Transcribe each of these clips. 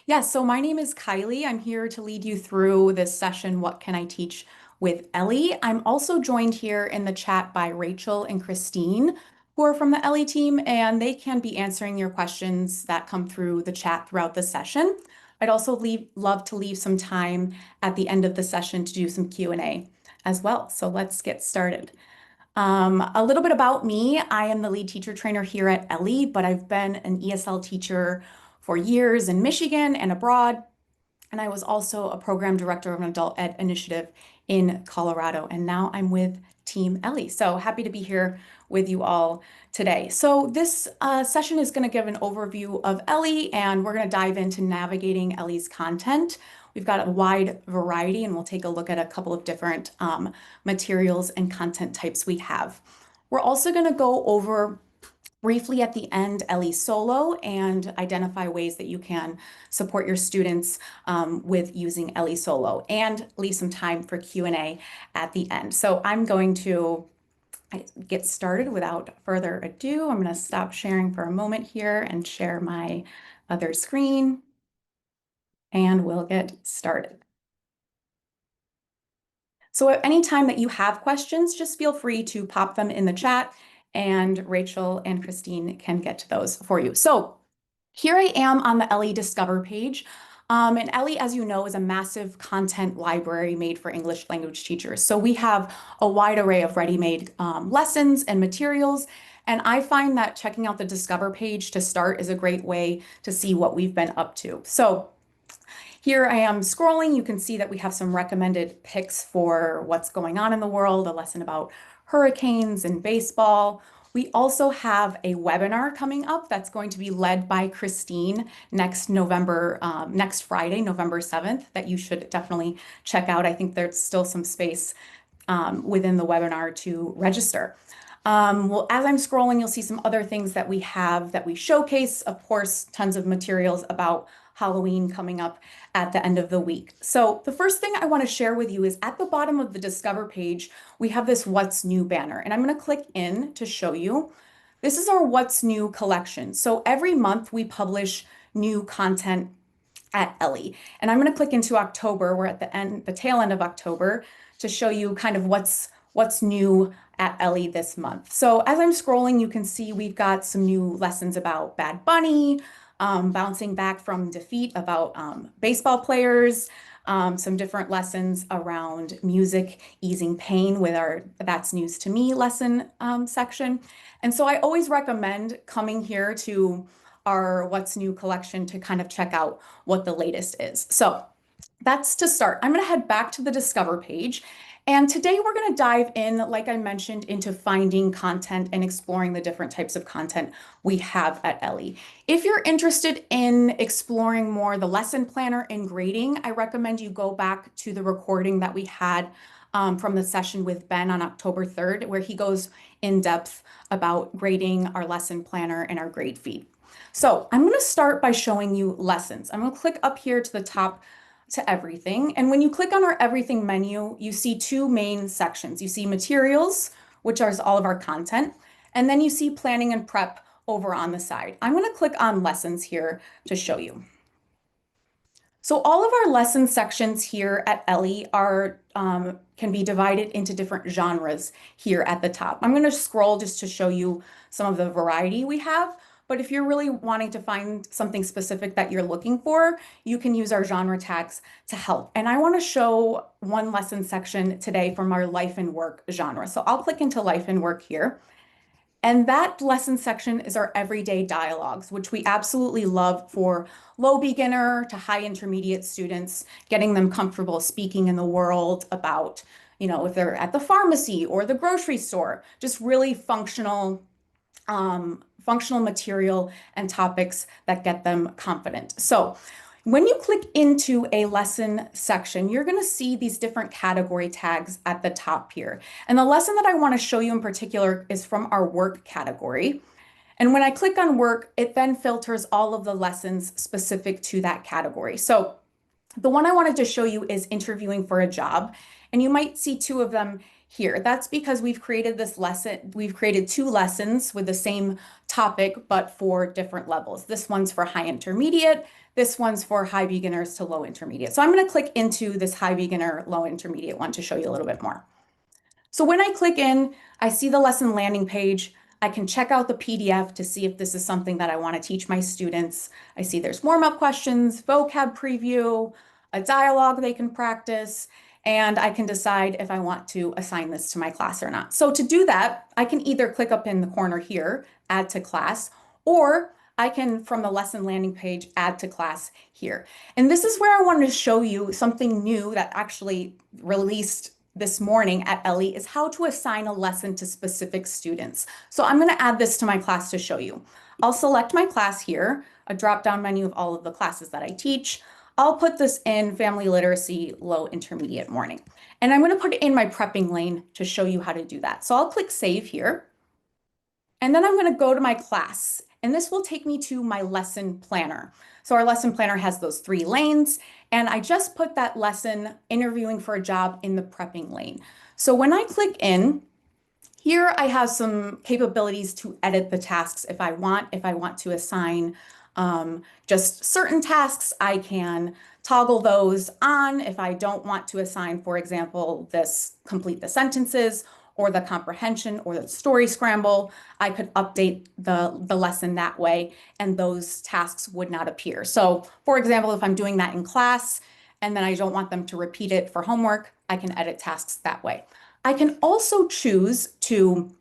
Yeah, so my name is Kylie. I'm here to lead you through this session, What Can I Teach with Ellii? I'm also joined here in the chat by Rachel and Christine, who are from the Ellii team, and they can be answering your questions that come through the chat throughout the session. I'd also love to leave some time at the end of the session to do some Q&A as well. So let's get started. A little bit about me. I am the lead teacher trainer here at Ellii, but I've been an ESL teacher for years in Michigan and abroad. And I was also a program director of an adult ed initiative in Colorado. And now I'm with Team Ellii. So happy to be here with you all today. So this session is going to give an overview of Ellii, and we're going to dive into navigating Ellii's content. We've got a wide variety, and we'll take a look at a couple of different materials and content types we have. We're also going to go over briefly at the end, Ellii Solo, and identify ways that you can support your students with using Ellii Solo, and leave some time for Q&A at the end. So I'm going to get started without further ado. I'm going to stop sharing for a moment here and share my other screen, and we'll get started. So at any time that you have questions, just feel free to pop them in the chat, and Rachel and Christine can get to those for you. So here I am on the Ellii Discover page. And Ellii, as you know, is a massive content library made for English language teachers. So we have a wide array of ready-made lessons and materials. And I find that checking out the Discover page to start is a great way to see what we've been up to. So here I am scrolling. You can see that we have some recommended picks for what's going on in the world, a lesson about hurricanes and baseball. We also have a webinar coming up that's going to be led by Christine next Friday, November 7th, that you should definitely check out. I think there's still some space within the webinar to register. Well, as I'm scrolling, you'll see some other things that we have that we showcase. Of course, tons of materials about Halloween coming up at the end of the week. So the first thing I want to share with you is at the bottom of the Discover page, we have this What's New banner, and I'm going to click in to show you. This is our What's New collection. So every month we publish new content at Ellii, and I'm going to click into October. We're at the tail end of October, to show you kind of what's new at Ellii this month. So as I'm scrolling, you can see we've got some new lessons about Bad Bunny, bouncing back from defeat, about baseball players, some different lessons around music easing pain with our That's News to Me lesson section. And so I always recommend coming here to our What's New collection to kind of check out what the latest is. So that's to start. I'm going to head back to the Discover page. And today we're going to dive in, like I mentioned, into finding content and exploring the different types of content we have at Ellii. If you're interested in exploring more the lesson planner and grading, I recommend you go back to the recording that we had from the session with Ben on October 3rd, where he goes in depth about grading our lesson planner and our grade feed. So I'm going to start by showing you lessons. I'm going to click up here to the top to everything. And when you click on our everything menu, you see two main sections. You see materials, which is all of our content, and then you see planning and prep over on the side. I'm going to click on lessons here to show you. So all of our lesson sections here at Ellii can be divided into different genres here at the top. I'm going to scroll just to show you some of the variety we have. But if you're really wanting to find something specific that you're looking for, you can use our genre tags to help. And I want to show one lesson section today from our life and work genre. So I'll click into life and work here. And that lesson section is our everyday dialogues, which we absolutely love for low beginner to high intermediate students, getting them comfortable speaking in the world about, if they're at the pharmacy or the grocery store, just really functional material and topics that get them confident. So when you click into a lesson section, you're going to see these different category tags at the top here. And the lesson that I want to show you in particular is from our work category. And when I click on work, it then filters all of the lessons specific to that category. So the one I wanted to show you is interviewing for a job. And you might see two of them here. That's because we've created two lessons with the same topic, but for different levels. This one's for high intermediate. This one's for high beginners to low intermediate. So I'm going to click into this high beginner, low intermediate one to show you a little bit more. So when I click in, I see the lesson landing page. I can check out the PDF to see if this is something that I want to teach my students. I see there's warm-up questions, vocab preview, a dialogue they can practice, and I can decide if I want to assign this to my class or not. So to do that, I can either click up in the corner here, add to class, or I can, from the lesson landing page, add to class here. And this is where I wanted to show you something new that actually released this morning at Ellii is how to assign a lesson to specific students. So I'm going to add this to my class to show you. I'll select my class here, a drop-down menu of all of the classes that I teach. I'll put this in family literacy, low intermediate morning. And I'm going to put it in my prepping lane to show you how to do that. So I'll click save here. And then I'm going to go to my class, and this will take me to my lesson planner. So our lesson planner has those 3 lanes, and I just put that lesson interviewing for a job in the prepping lane. So when I click in, here I have some capabilities to edit the tasks if I want to assign just certain tasks, I can toggle those on. If I don't want to assign, for example, this complete the sentences or the comprehension or the story scramble, I could update the lesson that way and those tasks would not appear. So for example, if I'm doing that in class and then I don't want them to repeat it for homework, I can edit tasks that way. I can also choose to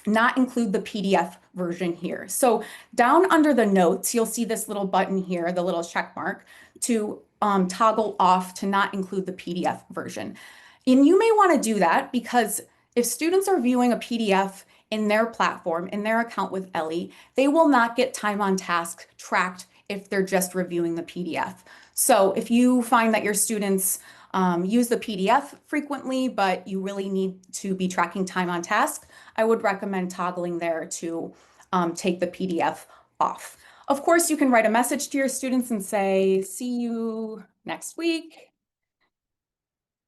not include the PDF version here. So down under the notes, you'll see this little button here, the little check mark, to toggle off to not include the PDF version. And you may want to do that because if students are viewing a PDF in their platform, in their account with Ellii, they will not get time on task tracked if they're just reviewing the PDF. So if you find that your students use the PDF frequently, but you really need to be tracking time on task, I would recommend toggling there to take the PDF off. Of course, you can write a message to your students and say, see you next week,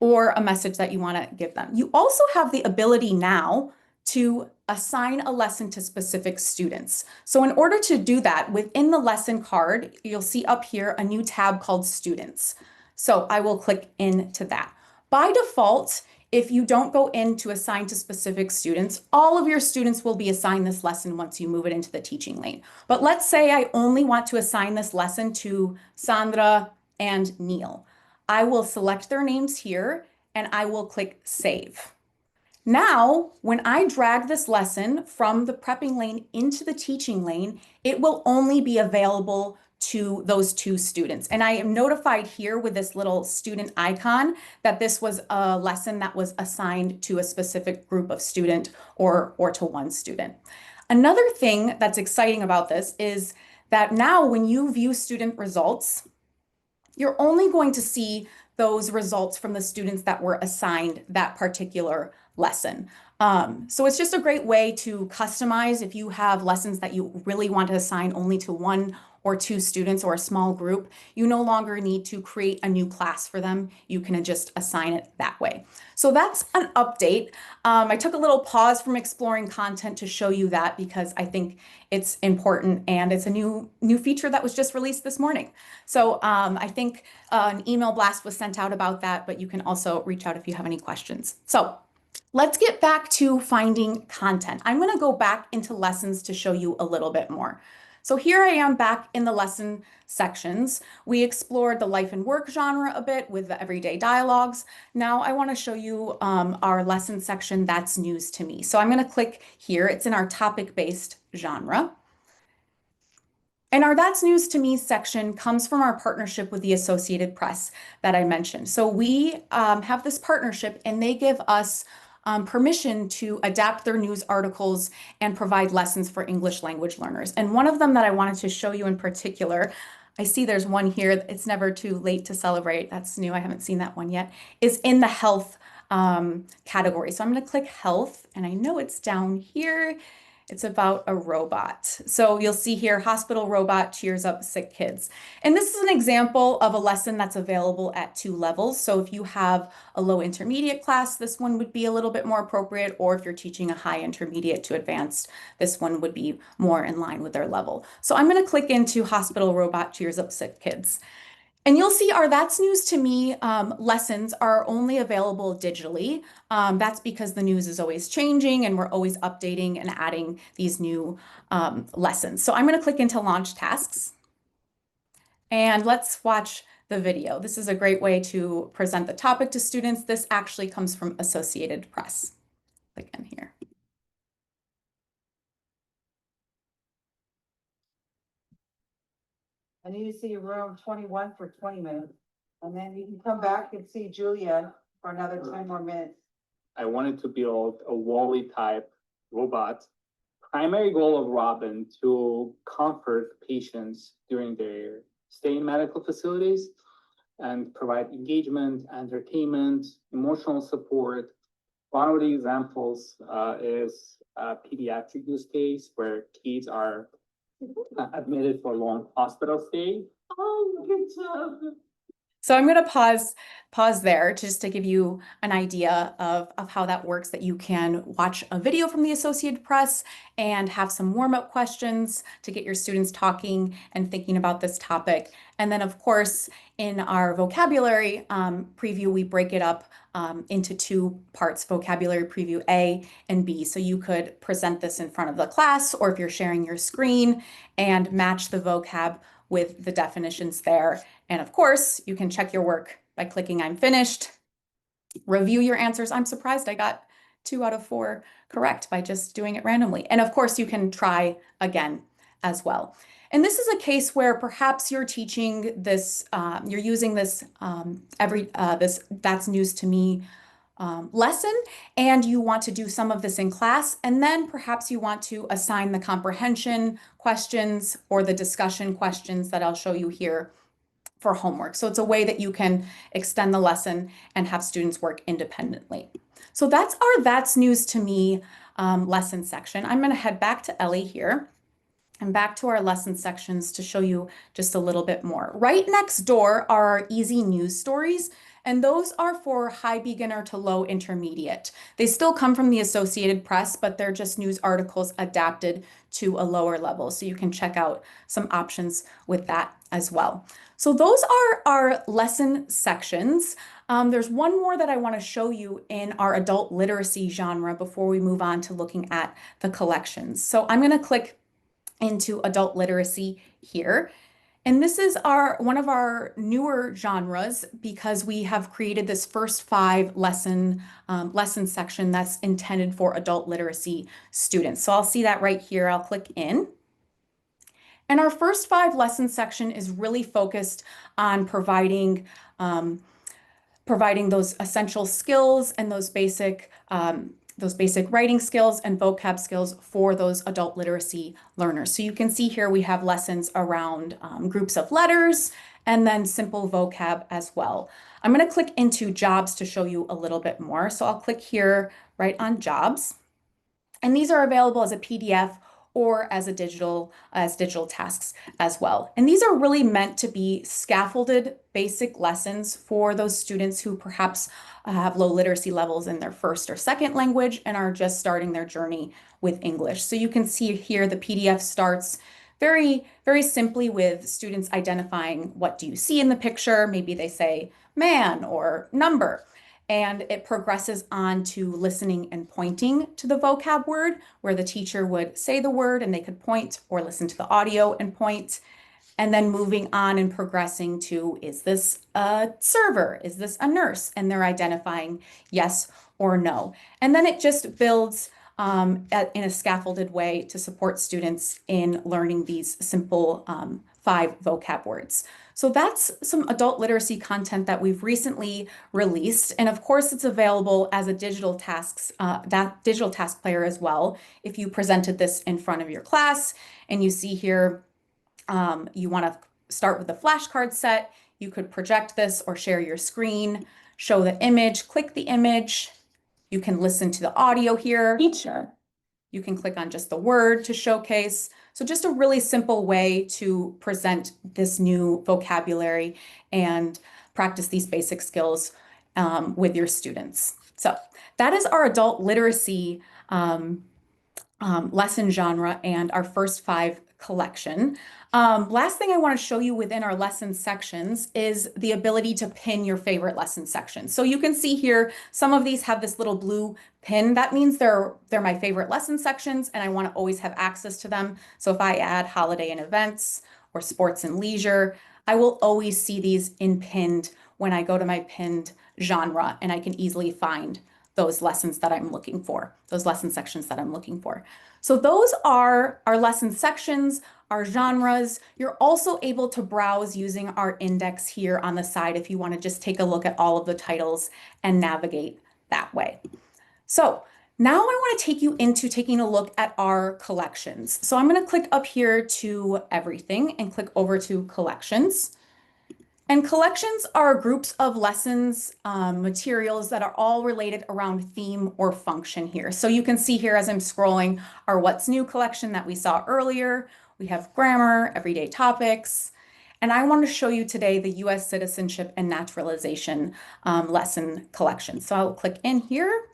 or a message that you want to give them. You also have the ability now to assign a lesson to specific students. So in order to do that, within the lesson card, you'll see up here a new tab called Students. So I will click into that. By default, if you don't go in to assign to specific students, all of your students will be assigned this lesson once you move it into the teaching lane. But let's say I only want to assign this lesson to Sandra and Neil. I will select their names here and I will click Save. Now, when I drag this lesson from the prepping lane into the teaching lane, it will only be available to those 2 students. And I am notified here with this little student icon that this was a lesson that was assigned to a specific group of student or to 1 student. Another thing that's exciting about this is that now when you view student results, you're only going to see those results from the students that were assigned that particular lesson. So it's just a great way to customize if you have lessons that you really want to assign only to 1 or 2 students or a small group. You no longer need to create a new class for them. You can just assign it that way. So that's an update. I took a little pause from exploring content to show you that because I think it's important and it's a new feature that was just released this morning. So I think an email blast was sent out about that, but you can also reach out if you have any questions. So let's get back to finding content. I'm going to go back into lessons to show you a little bit more. So here I am back in the lesson sections. We explored the life and work genre a bit with the everyday dialogues. Now I want to show you our lesson section that's news to me. So I'm going to click here. It's in our topic-based genre. And our That's News to Me section comes from our partnership with the Associated Press that I mentioned. So we have this partnership and they give us permission to adapt their news articles and provide lessons for English language learners. And one of them that I wanted to show you in particular, I see there's one here, It's Never Too Late to Celebrate. That's new, I haven't seen that one yet, is in the health category. So I'm going to click health and I know it's down here. It's about a robot. So you'll see here, hospital robot cheers up sick kids. And this is an example of a lesson that's available at 2 levels. So if you have a low intermediate class, this one would be a little bit more appropriate. Or if you're teaching a high intermediate to advanced, this one would be more in line with their level. So I'm going to click into hospital robot cheers up sick kids. And you'll see our That's News to Me lessons are only available digitally. That's because the news is always changing and we're always updating and adding these new lessons. So I'm going to click into Launch Tasks and let's watch the video. This is a great way to present the topic to students. This actually comes from Associated Press. Click in here. I need to see room 21 for 20 minutes. And then you can come back and see Julia for another 10 more minutes. I wanted to build a Wall-E type robot. Primary goal of Robin to comfort patients during their stay in medical facilities and provide engagement, entertainment, emotional support. One of the examples is a pediatric use case where kids are admitted for long hospital stay. Oh, good job. So I'm going to pause there just to give you an idea of how that works, that you can watch a video from the Associated Press and have some warm-up questions to get your students talking and thinking about this topic. And then, of course, in our vocabulary preview, we break it up into 2 parts, vocabulary preview A and B. So you could present this in front of the class, or if you're sharing your screen, and match the vocab with the definitions there. And of course, you can check your work by clicking I'm finished, review your answers. I'm surprised I got 2 out of 4 correct by just doing it randomly. And of course, you can try again as well. And this is a case where perhaps you're teaching this, you're using this this That's News to Me lesson, and you want to do some of this in class, and then perhaps you want to assign the comprehension questions or the discussion questions that I'll show you here for homework. So it's a way that you can extend the lesson and have students work independently. So that's our That's News to Me lesson section. I'm going to head back to Ellii here and back to our lesson sections to show you just a little bit more. Right next door are our easy news stories, and those are for high beginner to low intermediate. They still come from the Associated Press, but they're just news articles adapted to a lower level. So you can check out some options with that as well. So those are our lesson sections. There's one more that I want to show you in our adult literacy genre before we move on to looking at the collections. So I'm going to click into adult literacy here. And this is one of our newer genres because we have created this first 5 lesson section that's intended for adult literacy students. So I'll see that right here. I'll click in. And our first 5 lesson section is really focused on providing those essential skills and those basic writing skills and vocab skills for those adult literacy learners. So you can see here we have lessons around groups of letters and then simple vocab as well. I'm going to click into jobs to show you a little bit more. So I'll click here right on jobs. And these are available as a PDF or as digital tasks as well. And these are really meant to be scaffolded basic lessons for those students who perhaps have low literacy levels in their first or second language and are just starting their journey with English. So you can see here the PDF starts very, very simply with students identifying what do you see in the picture. Maybe they say man or number. And it progresses on to listening and pointing to the vocab word, where the teacher would say the word and they could point, or listen to the audio and point. And then moving on and progressing to, is this a server? Is this a nurse? And they're identifying yes or no. And then it just builds in a scaffolded way to support students in learning these simple 5 vocab words. So that's some adult literacy content that we've recently released. And of course, it's available as a digital task player as well. If you presented this in front of your class and you see here, you want to start with the flashcard set, you could project this or share your screen, show the image, click the image. You can listen to the audio here. Teacher, You can click on just the word to showcase. So just a really simple way to present this new vocabulary and practice these basic skills with your students. So that is our adult literacy lesson genre and our first 5 collection. Last thing I want to show you within our lesson sections is the ability to pin your favorite lesson section. So you can see here, some of these have this little blue pin. That means they're my favorite lesson sections and I want to always have access to them. So if I add holiday and events or sports and leisure, I will always see these in pinned when I go to my pinned genre and I can easily find those lessons that I'm looking for, those lesson sections that I'm looking for. So those are our lesson sections, our genres. You're also able to browse using our index here on the side if you want to just take a look at all of the titles and navigate that way. So now I want to take you into taking a look at our collections. So I'm going to click up here to everything and click over to collections. And collections are groups of lessons, materials that are all related around theme or function here. So you can see here as I'm scrolling our What's New collection that we saw earlier. We have grammar, everyday topics, and I want to show you today the U.S. citizenship and naturalization lesson collection. So I'll click in here.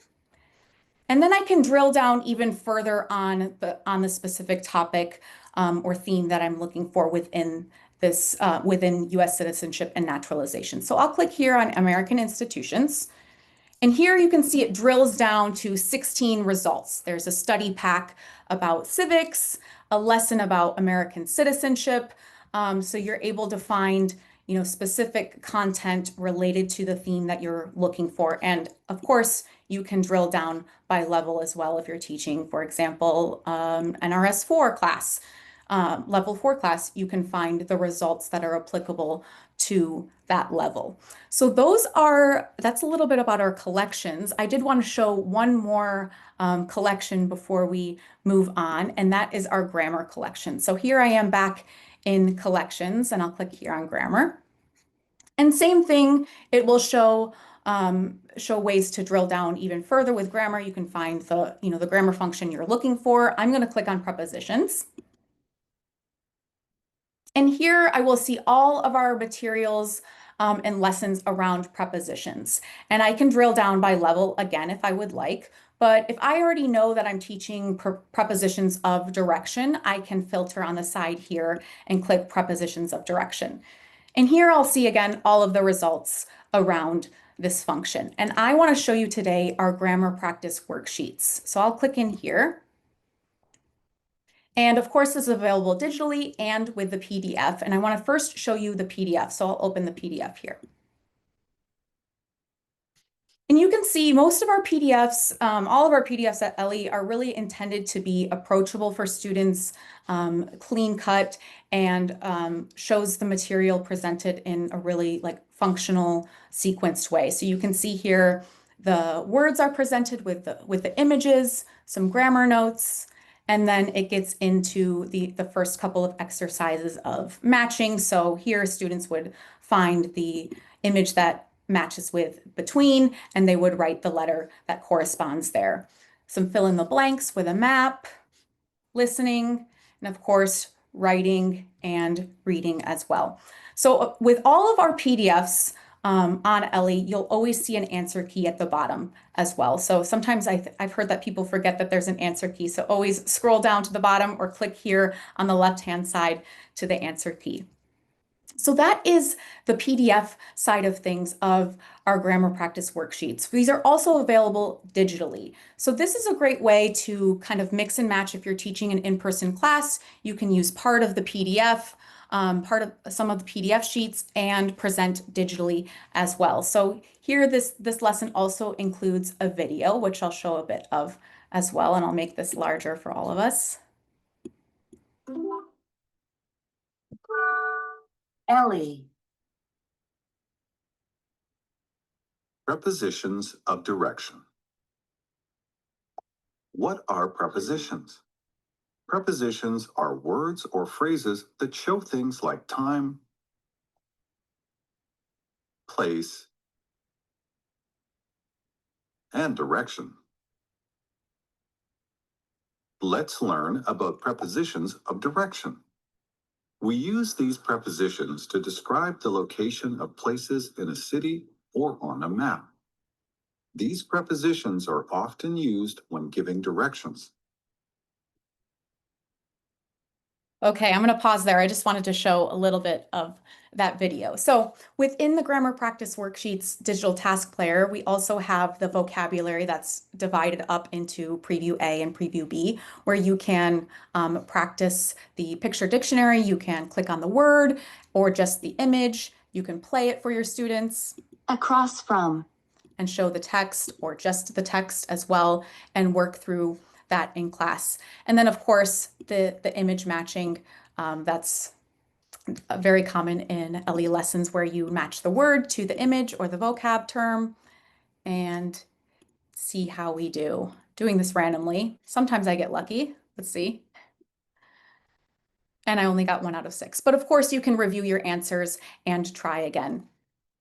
And then I can drill down even further on the specific topic or theme that I'm looking for within this within U.S. citizenship and naturalization. So I'll click here on American institutions. And here you can see it drills down to 16 results. There's a study pack about civics, a lesson about American citizenship. So you're able to find, specific content related to the theme that you're looking for. And of course, you can drill down by level as well if you're teaching, for example, an RS4 class. Level 4 class, you can find the results that are applicable to that level. So that's a little bit about our collections. I did want to show one more collection before we move on, and that is our grammar collection. So here I am back in collections, and I'll click here on grammar. And same thing, it will show ways to drill down even further with grammar. You can find the grammar function you're looking for. I'm going to click on prepositions. And here I will see all of our materials and lessons around prepositions. And I can drill down by level again if I would like. But if I already know that I'm teaching prepositions of direction, I can filter on the side here and click prepositions of direction. And here I'll see again all of the results around this function. And I want to show you today our grammar practice worksheets. So I'll click in here. And of course, this is available digitally and with the PDF. And I want to first show you the PDF. So I'll open the PDF here. And you can see most of our PDFs, all of our PDFs at Ellii are really intended to be approachable for students, clean cut, and shows the material presented in a really functional sequenced way. So you can see here the words are presented with the images, some grammar notes, and then it gets into the first couple of exercises of matching. So here students would find the image that matches with between, and they would write the letter that corresponds there. Some fill in the blanks with a map, listening, and of course, writing and reading as well. So with all of our PDFs on Ellii, you'll always see an answer key at the bottom as well. So sometimes I've heard that people forget that there's an answer key. So always scroll down to the bottom or click here on the left-hand side to the answer key. So that is the PDF side of things of our grammar practice worksheets. These are also available digitally. So this is a great way to kind of mix and match if you're teaching an in-person class. You can use part of the PDF, part of some of the PDF sheets, and present digitally as well. So here, this lesson also includes a video, which I'll show a bit of as well, and I'll make this larger for all of us. Ellii. Prepositions of direction. What are prepositions? Prepositions are words or phrases that show things like time, place, and direction. let's learn about prepositions of direction. We use these prepositions to describe the location of places in a city or on a map. These prepositions are often used when giving directions. Okay, I'm going to pause there. I just wanted to show a little bit of that video. So within the grammar practice worksheets digital task player, we also have the vocabulary that's divided up into preview A and preview B, where you can practice the picture dictionary. You can click on the word or just the image. You can play it for your students. Across from. And show the text or just the text as well and work through that in class. And then of course, the image matching, that's very common in Ellii lessons where you match the word to the image or the vocab term and see how we do. Doing this randomly. Sometimes I get lucky. Let's see. And I only got 1 out of 6. But of course, you can review your answers and try again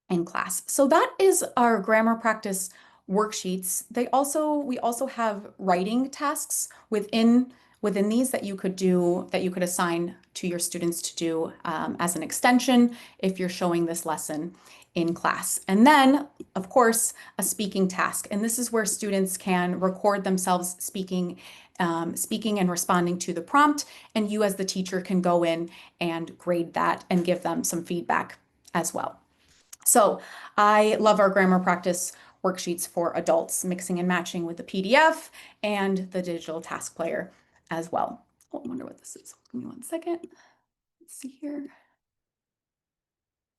in class. So that is our grammar practice worksheets. We also have writing tasks within these that you could do, that you could assign to your students to do as an extension if you're showing this lesson in class. And then, of course, a speaking task. And this is where students can record themselves speaking and responding to the prompt, and you as the teacher can go in and grade that and give them some feedback as well. So I love our grammar practice worksheets for adults, mixing and matching with the PDF and the digital task player as well. Oh, I wonder what this is. Give me 1 second. Let's see here.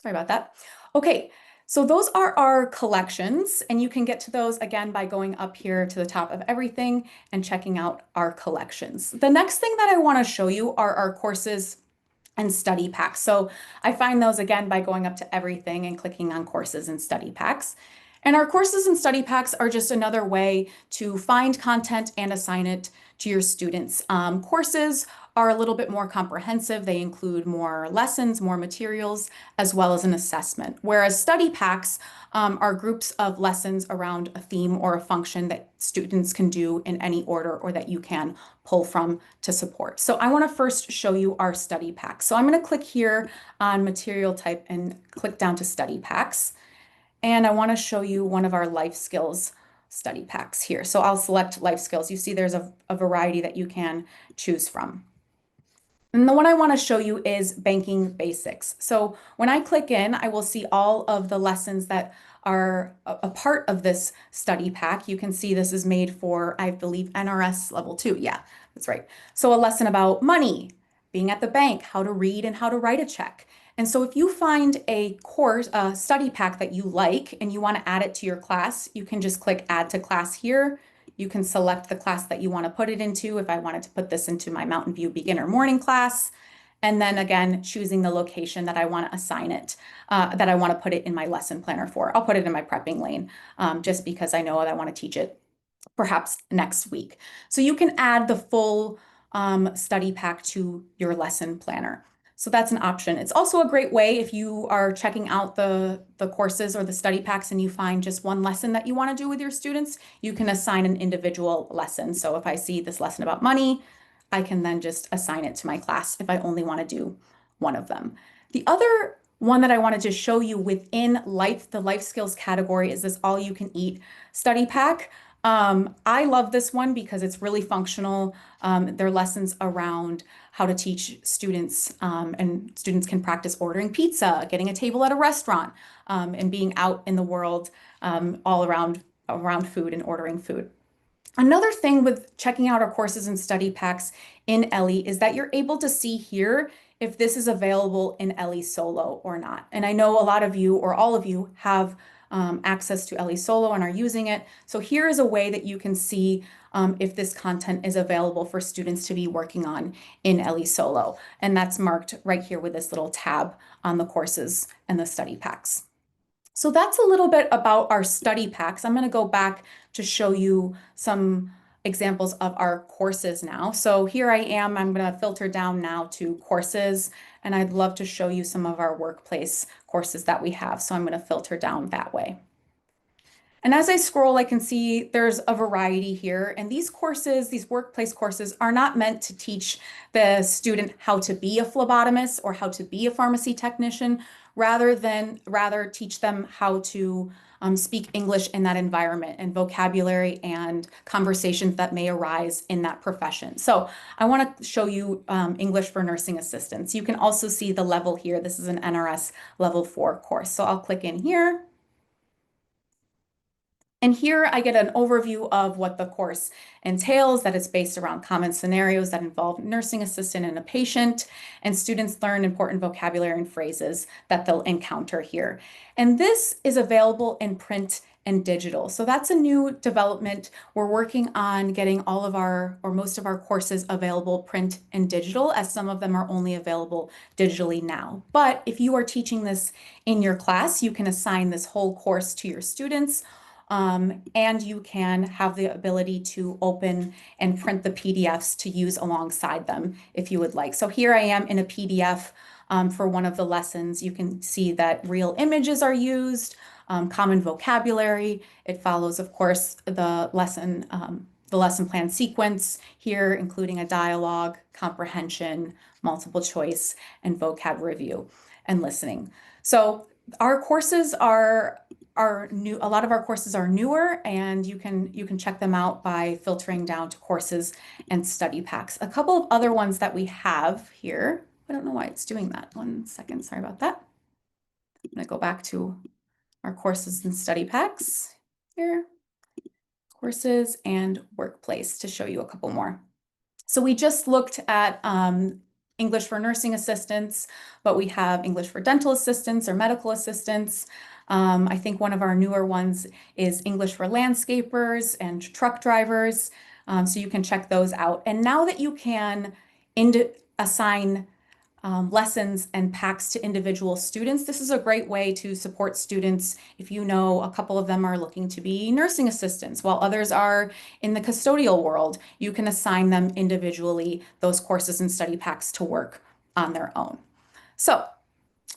Sorry about that. Okay, so those are our collections, and you can get to those again by going up here to the top of everything and checking out our collections. The next thing that I want to show you are our courses and study packs. So I find those again by going up to everything and clicking on courses and study packs. And our courses and study packs are just another way to find content and assign it to your students. Courses are a little bit more comprehensive. They include more lessons, more materials, as well as an assessment. Whereas study packs are groups of lessons around a theme or a function that students can do in any order or that you can pull from to support. So I want to first show you our study packs. So I'm going to click here on material type and click down to study packs. And I want to show you one of our life skills study packs here. So I'll select life skills. You see there's a variety that you can choose from. And the one I want to show you is banking basics. So when I click in, I will see all of the lessons that are a part of this study pack. You can see this is made for, I believe, NRS level 2. Yeah, that's right. So a lesson about money, being at the bank, how to read and how to write a check. And so if you find a course, a study pack that you like and you want to add it to your class, you can just click add to class here. You can select the class that you want to put it into. If I wanted to put this into my Mountain View beginner morning class, and then again, choosing the location that I want to assign it, that I want to put it in my lesson planner for. I'll put it in my prepping lane just because I know that I want to teach it perhaps next week. So you can add the full study pack to your lesson planner. So that's an option. It's also a great way if you are checking out the courses or the study packs and you find just one lesson that you want to do with your students, you can assign an individual lesson. So if I see this lesson about money, I can then just assign it to my class if I only want to do one of them. The other one that I wanted to show you within the life skills category is this all you can eat study pack. I love this one because it's really functional. There are lessons around how to teach students, and students can practice ordering pizza, getting a table at a restaurant, and being out in the world all around food and ordering food. Another thing with checking out our courses and study packs in Ellii is that you're able to see here if this is available in Ellii Solo or not. And I know a lot of you or all of you have access to Ellii Solo and are using it. So here is a way that you can see if this content is available for students to be working on in Ellii Solo. And that's marked right here with this little tab on the courses and the study packs. So that's a little bit about our study packs. I'm going to go back to show you some examples of our courses now. So here I am, I'm going to filter down now to courses, and I'd love to show you some of our workplace courses that we have. So I'm going to filter down that way. And as I scroll, I can see there's a variety here. And these courses, these workplace courses, are not meant to teach the student how to be a phlebotomist or how to be a pharmacy technician, rather teach them how to speak English in that environment and vocabulary and conversations that may arise in that profession. So I want to show you English for nursing assistants. You can also see the level here. This is an NRS level 4 course. So I'll click in here. And here I get an overview of what the course entails, that it's based around common scenarios that involve nursing assistant and a patient, and students learn important vocabulary and phrases that they'll encounter here. And this is available in print and digital. So that's a new development. We're working on getting all of our, or most of our courses available print and digital, as some of them are only available digitally now. But if you are teaching this in your class, you can assign this whole course to your students. And you can have the ability to open and print the PDFs to use alongside them if you would like. So here I am in a PDF for one of the lessons. You can see that real images are used, common vocabulary. It follows, of course, the lesson plan sequence here, including a dialogue, comprehension, multiple choice, and vocab review and listening. So our courses are new. A lot of our courses are newer, and you can check them out by filtering down to courses and study packs. A couple of other ones that we have here. I don't know why it's doing that. 1 second, sorry about that. I'm gonna go back to our courses and study packs here. Courses and workplace to show you a couple more. So we just looked at English for nursing assistants, but we have English for dental assistants or medical assistants. I think one of our newer ones is English for landscapers and truck drivers. So you can check those out. And now that you can assign lessons and packs to individual students, this is a great way to support students. If you know a couple of them are looking to be nursing assistants, while others are in the custodial world, you can assign them individually those courses and study packs to work on their own. So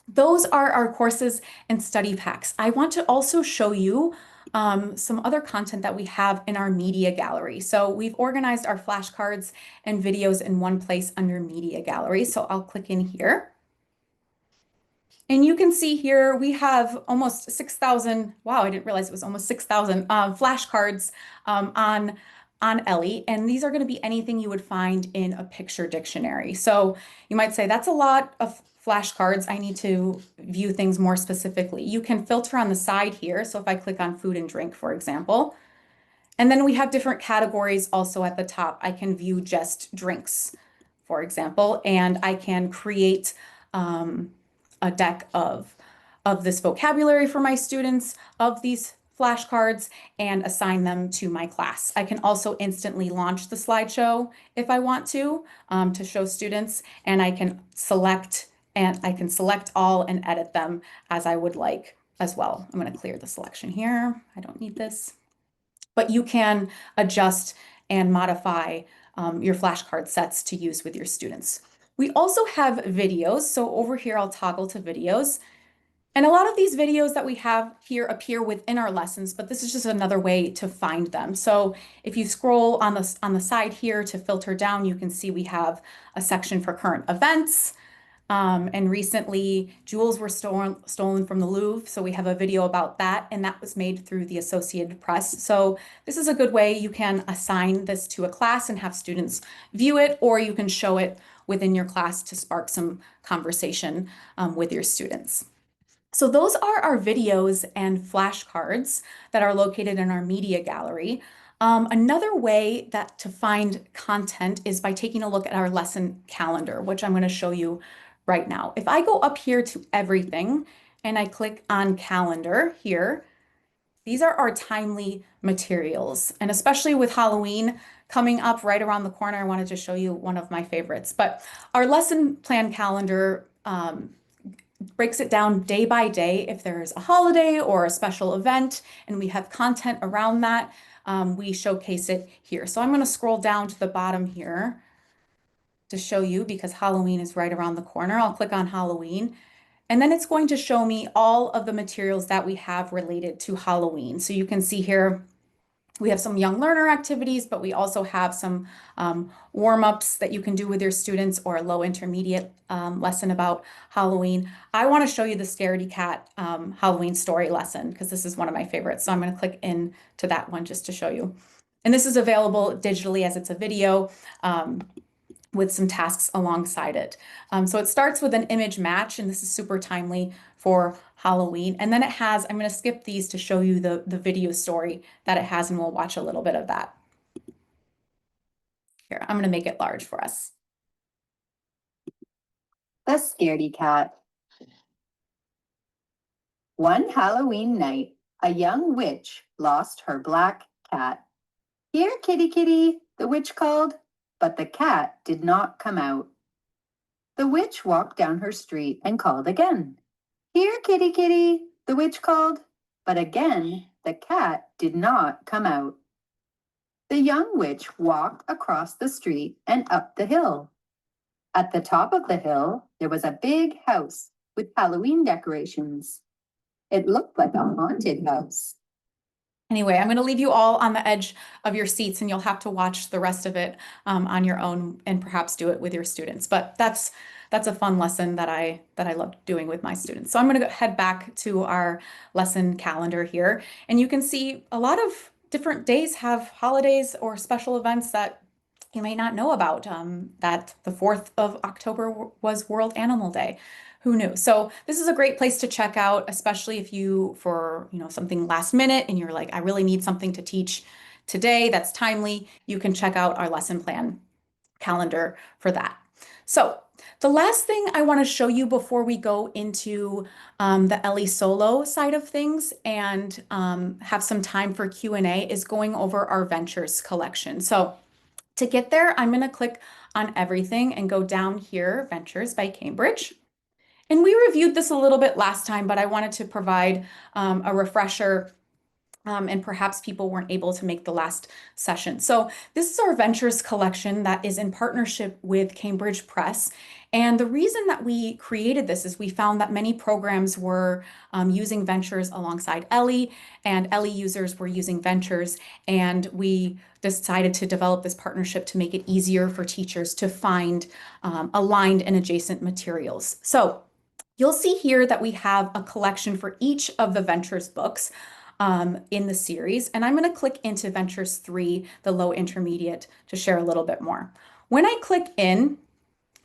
those are our courses and study packs. I want to also show you some other content that we have in our media gallery. So we've organized our flashcards and videos in one place under media gallery. So I'll click in here. And you can see here we have almost 6,000, wow, I didn't realize it was almost 6,000 flashcards on Ellii, and these are going to be anything you would find in a picture dictionary. So you might say, that's a lot of flashcards. I need to view things more specifically. You can filter on the side here. So if I click on food and drink, for example, and then we have different categories also at the top. I can view just drinks, for example, and I can create a deck of this vocabulary for my students, of these flashcards, and assign them to my class. I can also instantly launch the slideshow if I want to show students, and I can select all and edit them as I would like as well. I'm going to clear the selection here. I don't need this. But you can adjust and modify your flashcard sets to use with your students. We also have videos. So over here, I'll toggle to videos. And a lot of these videos that we have here appear within our lessons, but this is just another way to find them. So if you scroll on the side here to filter down, you can see we have a section for current events. And recently, jewels were stolen from the Louvre. So we have a video about that, and that was made through the Associated Press. So this is a good way you can assign this to a class and have students view it, or you can show it within your class to spark some conversation with your students. So those are our videos and flashcards that are located in our media gallery. Another way to find content is by taking a look at our lesson calendar, which I'm going to show you right now. If I go up here to everything and I click on calendar here, these are our timely materials. And especially with Halloween coming up right around the corner, I wanted to show you one of my favorites. But our lesson plan calendar breaks it down day by day. If there's a holiday or a special event and we have content around that, we showcase it here. So I'm going to scroll down to the bottom here to show you, because Halloween is right around the corner. I'll click on Halloween. And then it's going to show me all of the materials that we have related to Halloween. So you can see here, we have some young learner activities, but we also have some warm-ups that you can do with your students or a low intermediate lesson about Halloween. I want to show you the Scaredy Cat Halloween story lesson because this is one of my favorites. So I'm going to click into that one just to show you. And this is available digitally as it's a video with some tasks alongside it. So it starts with an image match, and this is super timely for Halloween. And then it has, I'm going to skip these to show you the video story that it has, and we'll watch a little bit of that. Here, I'm going to make it large for us. The Scaredy Cat. One Halloween night, a young witch lost her black cat. "Here, kitty, kitty," the witch called, but the cat did not come out. The witch walked down her street and called again. "Here, kitty, kitty," the witch called, but again the cat did not come out. The young witch walked across the street and up the hill. At the top of the hill, there was a big house with Halloween decorations. It looked like a haunted house. Anyway, I'm going to leave you all on the edge of your seats, and you'll have to watch the rest of it on your own and perhaps do it with your students. But that's a fun lesson that I love doing with my students. So I'm going to head back to our lesson calendar here, and you can see a lot of different days have holidays or special events that you may not know about. That the 4th of October was World Animal Day. Who knew? So this is a great place to check out, especially if you, for something last minute and you're like, I really need something to teach today that's timely, you can check out our lesson plan calendar for that. So the last thing I want to show you before we go into the Ellii Solo side of things and have some time for Q&A is going over our Ventures collection. So to get there, I'm going to click on everything and go down here, Ventures by Cambridge. And we reviewed this a little bit last time, but I wanted to provide a refresher and perhaps people weren't able to make the last session. So this is our Ventures collection that is in partnership with Cambridge Press. And the reason that we created this is we found that many programs were using Ventures alongside Ellii, and Ellii users were using Ventures. And we decided to develop this partnership to make it easier for teachers to find aligned and adjacent materials. So you'll see here that we have a collection for each of the Ventures books in the series. And I'm going to click into Ventures 3, the low intermediate, to share a little bit more. When I click in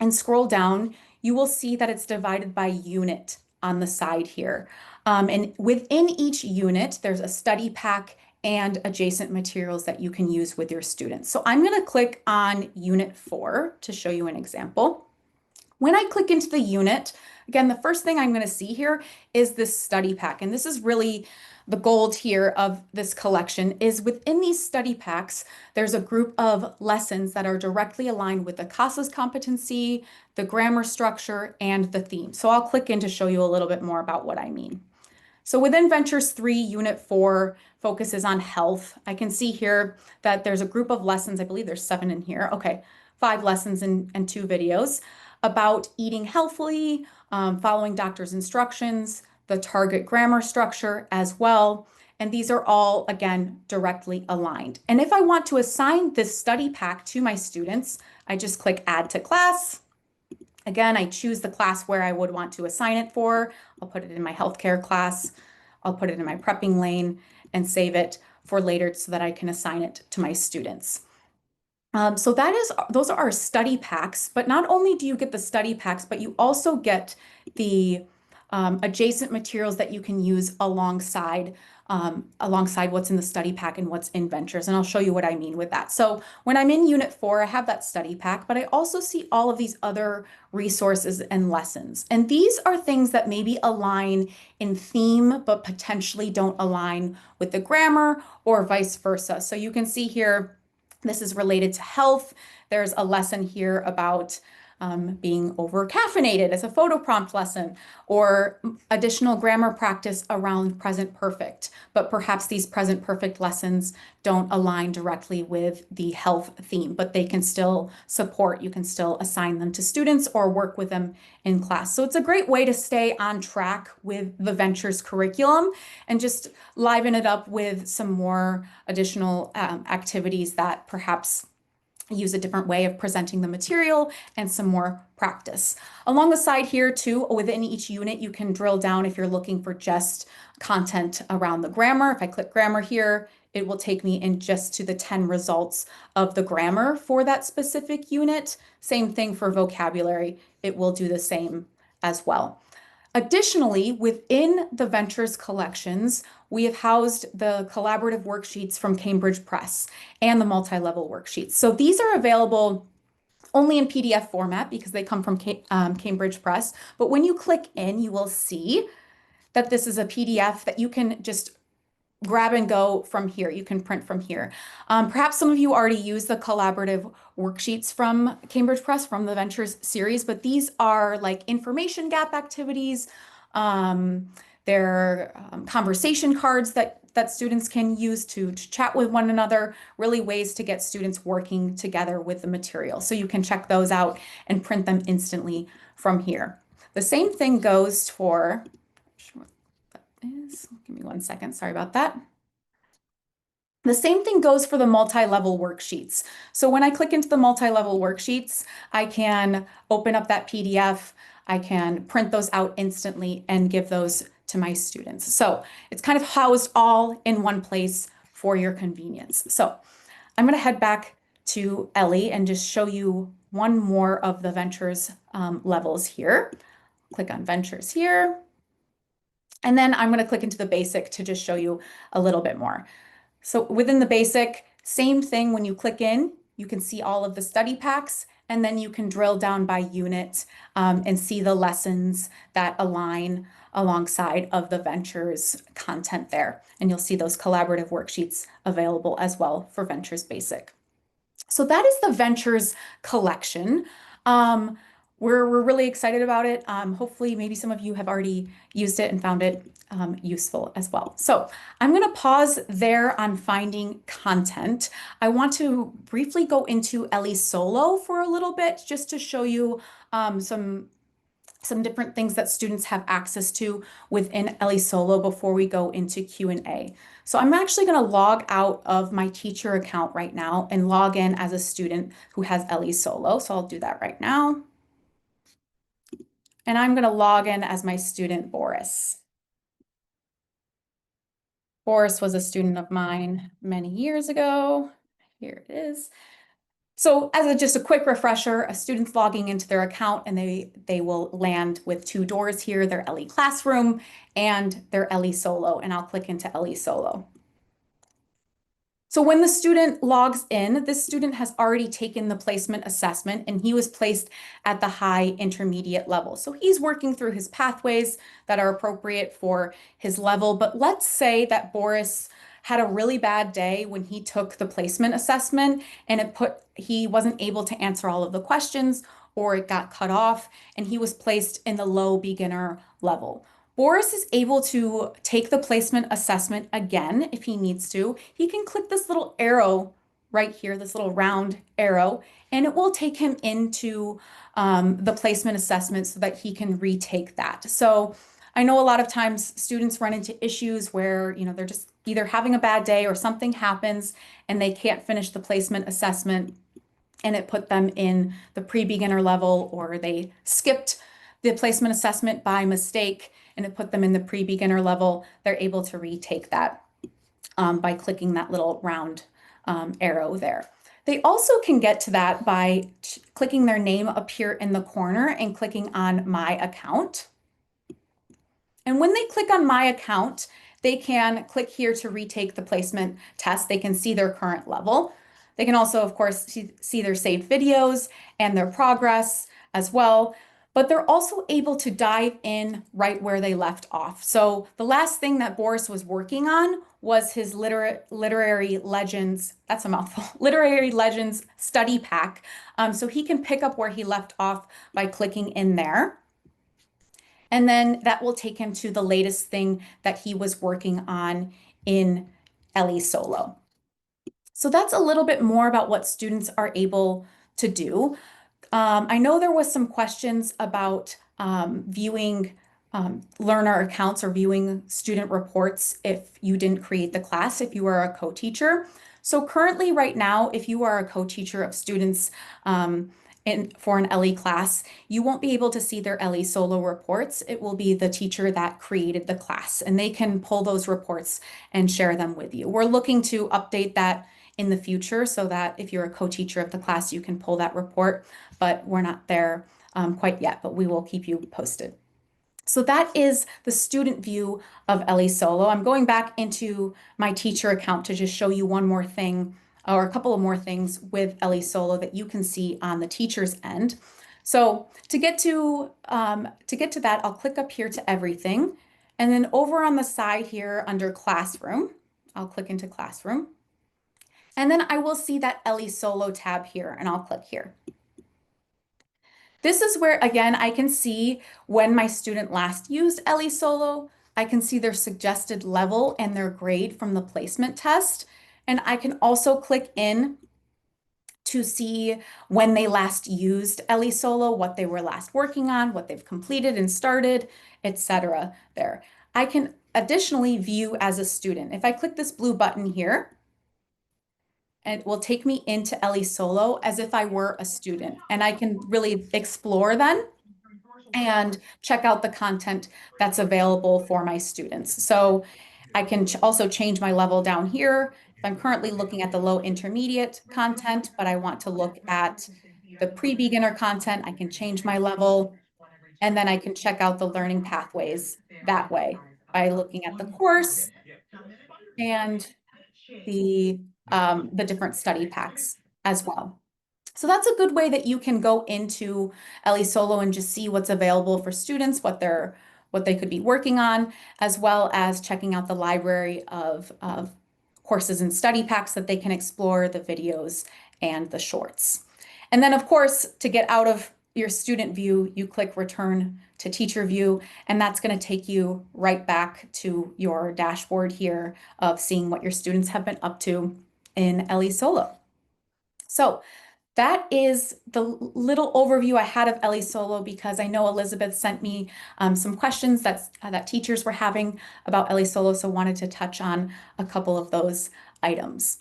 and scroll down, you will see that it's divided by unit on the side here. And within each unit, there's a study pack and adjacent materials that you can use with your students. So I'm going to click on Unit 4 to show you an example. When I click into the unit, again, the first thing I'm going to see here is this study pack. And this is really the gold here of this collection is within these study packs, there's a group of lessons that are directly aligned with the CASA's competency, the grammar structure, and the theme. So I'll click in to show you a little bit more about what I mean. So within Ventures 3, Unit 4 focuses on health. I can see here that there's a group of lessons, I believe there's 7 in here. Okay, 5 lessons and 2 videos about eating healthily, following doctor's instructions, the target grammar structure as well. And these are all, again, directly aligned. And if I want to assign this study pack to my students, I just click Add to Class. Again, I choose the class where I would want to assign it for. I'll put it in my healthcare class. I'll put it in my prepping lane and save it for later so that I can assign it to my students. So those are our study packs, but not only do you get the study packs, but you also get the adjacent materials that you can use alongside what's in the study pack and what's in Ventures. And I'll show you what I mean with that. So when I'm in Unit 4, I have that study pack, but I also see all of these other resources and lessons. And these are things that maybe align in theme, but potentially don't align with the grammar or vice versa. So you can see here, this is related to health. There's a lesson here about being over caffeinated as a photo prompt lesson, or additional grammar practice around present perfect. But perhaps these present perfect lessons don't align directly with the health theme, but they can still support. You can still assign them to students or work with them in class. So it's a great way to stay on track with the Ventures curriculum and just liven it up with some more additional activities that perhaps use a different way of presenting the material and some more practice. Along the side here too, within each unit, you can drill down if you're looking for just content around the grammar. If I click grammar here, it will take me in just to the 10 results of the grammar for that specific unit. Same thing for vocabulary. It will do the same as well. Additionally, within the Ventures collections, we have housed the collaborative worksheets from Cambridge Press and the multi-level worksheets. So these are available only in PDF format because they come from Cambridge Press. But when you click in, you will see that this is a PDF that you can just grab and go from here. You can print from here. Perhaps some of you already use the collaborative worksheets from Cambridge Press from the Ventures series, but these are like information gap activities. They're conversation cards that students can use to chat with one another, really ways to get students working together with the material. So you can check those out and print them instantly from here. The same thing goes for, give me 1 second, sorry about that. The same thing goes for the multi-level worksheets. So when I click into the multi-level worksheets, I can open up that PDF, I can print those out instantly and give those to my students. So it's kind of housed all in one place for your convenience. So I'm going to head back to Ellii and just show you one more of the Ventures levels here. Click on Ventures here. And then I'm going to click into the basic to just show you a little bit more. So within the basic, same thing. When you click in, you can see all of the study packs, and then you can drill down by unit and see the lessons that align alongside of the Ventures content there. And you'll see those collaborative worksheets available as well for Ventures Basic. So that is the Ventures collection. We're really excited about it. Hopefully, maybe some of you have already used it and found it useful as well. So I'm going to pause there on finding content. I want to briefly go into Ellii Solo for a little bit, just to show you some different things that students have access to within Ellii Solo before we go into Q&A. So I'm actually going to log out of my teacher account right now and log in as a student who has Ellii Solo. So I'll do that right now. And I'm going to log in as my student, Boris. Boris was a student of mine many years ago. Here it is. So as just a quick refresher, a student's logging into their account and they will land with 2 doors here, their Ellii Classroom and their Ellii Solo. And I'll click into Ellii Solo. So when the student logs in, this student has already taken the placement assessment and he was placed at the high intermediate level. So he's working through his pathways that are appropriate for his level. But let's say that Boris had a really bad day when he took the placement assessment and he wasn't able to answer all of the questions, or it got cut off and he was placed in the low beginner level. Boris is able to take the placement assessment again if he needs to. He can click this little arrow right here, this little round arrow, and it will take him into the placement assessment so that he can retake that. So I know a lot of times students run into issues where, they're just either having a bad day or something happens and they can't finish the placement assessment and it put them in the pre-beginner level, or they skipped the placement assessment by mistake and it put them in the pre-beginner level. They're able to retake that by clicking that little round arrow there. They also can get to that by clicking their name up here in the corner and clicking on My Account. And when they click on My Account, they can click here to retake the placement test. They can see their current level. They can also, of course, see their saved videos and their progress as well. but they're also able to dive in right where they left off. So the last thing that Boris was working on was his literary legends, that's a mouthful, literary legends study pack. So he can pick up where he left off by clicking in there. And then that will take him to the latest thing that he was working on in Ellii Solo. So that's a little bit more about what students are able to do. I know there was some questions about viewing learner accounts or viewing student reports if you didn't create the class, if you are a co-teacher. So currently right now, if you are a co-teacher of students for an Ellii class, you won't be able to see their Ellii Solo reports. It will be the teacher that created the class, and they can pull those reports and share them with you. We're looking to update that in the future so that if you're a co-teacher of the class, you can pull that report, but we're not there quite yet, but we will keep you posted. So that is the student view of Ellii Solo. I'm going back into my teacher account to just show you one more thing or a couple of more things with Ellii Solo that you can see on the teacher's end. So to get to that, I'll click up here to everything. And then over on the side here under classroom, I'll click into classroom. And then I will see that Ellii Solo tab here, and I'll click here. This is where, again, I can see when my student last used Ellii Solo. I can see their suggested level and their grade from the placement test. And I can also click in to see when they last used Ellii Solo, what they were last working on, what they've completed and started, etc. there. I can additionally view as a student. If I click this blue button here, and it will take me into Ellii Solo as if I were a student. And I can really explore then and check out the content that's available for my students. So I can also change my level down here. If I'm currently looking at the low intermediate content, but I want to look at the pre-beginner content, I can change my level. And then I can check out the learning pathways that way by looking at the course and the different study packs as well. So that's a good way that you can go into Ellii Solo and just see what's available for students, what they could be working on, as well as checking out the library of courses and study packs that they can explore, the videos and the shorts. And then of course, to get out of your student view, you click return to teacher view, and that's going to take you right back to your dashboard here of seeing what your students have been up to in Ellii Solo. So that is the little overview I had of Ellii Solo because I know Elizabeth sent me some questions that teachers were having about Ellii Solo, so wanted to touch on a couple of those items.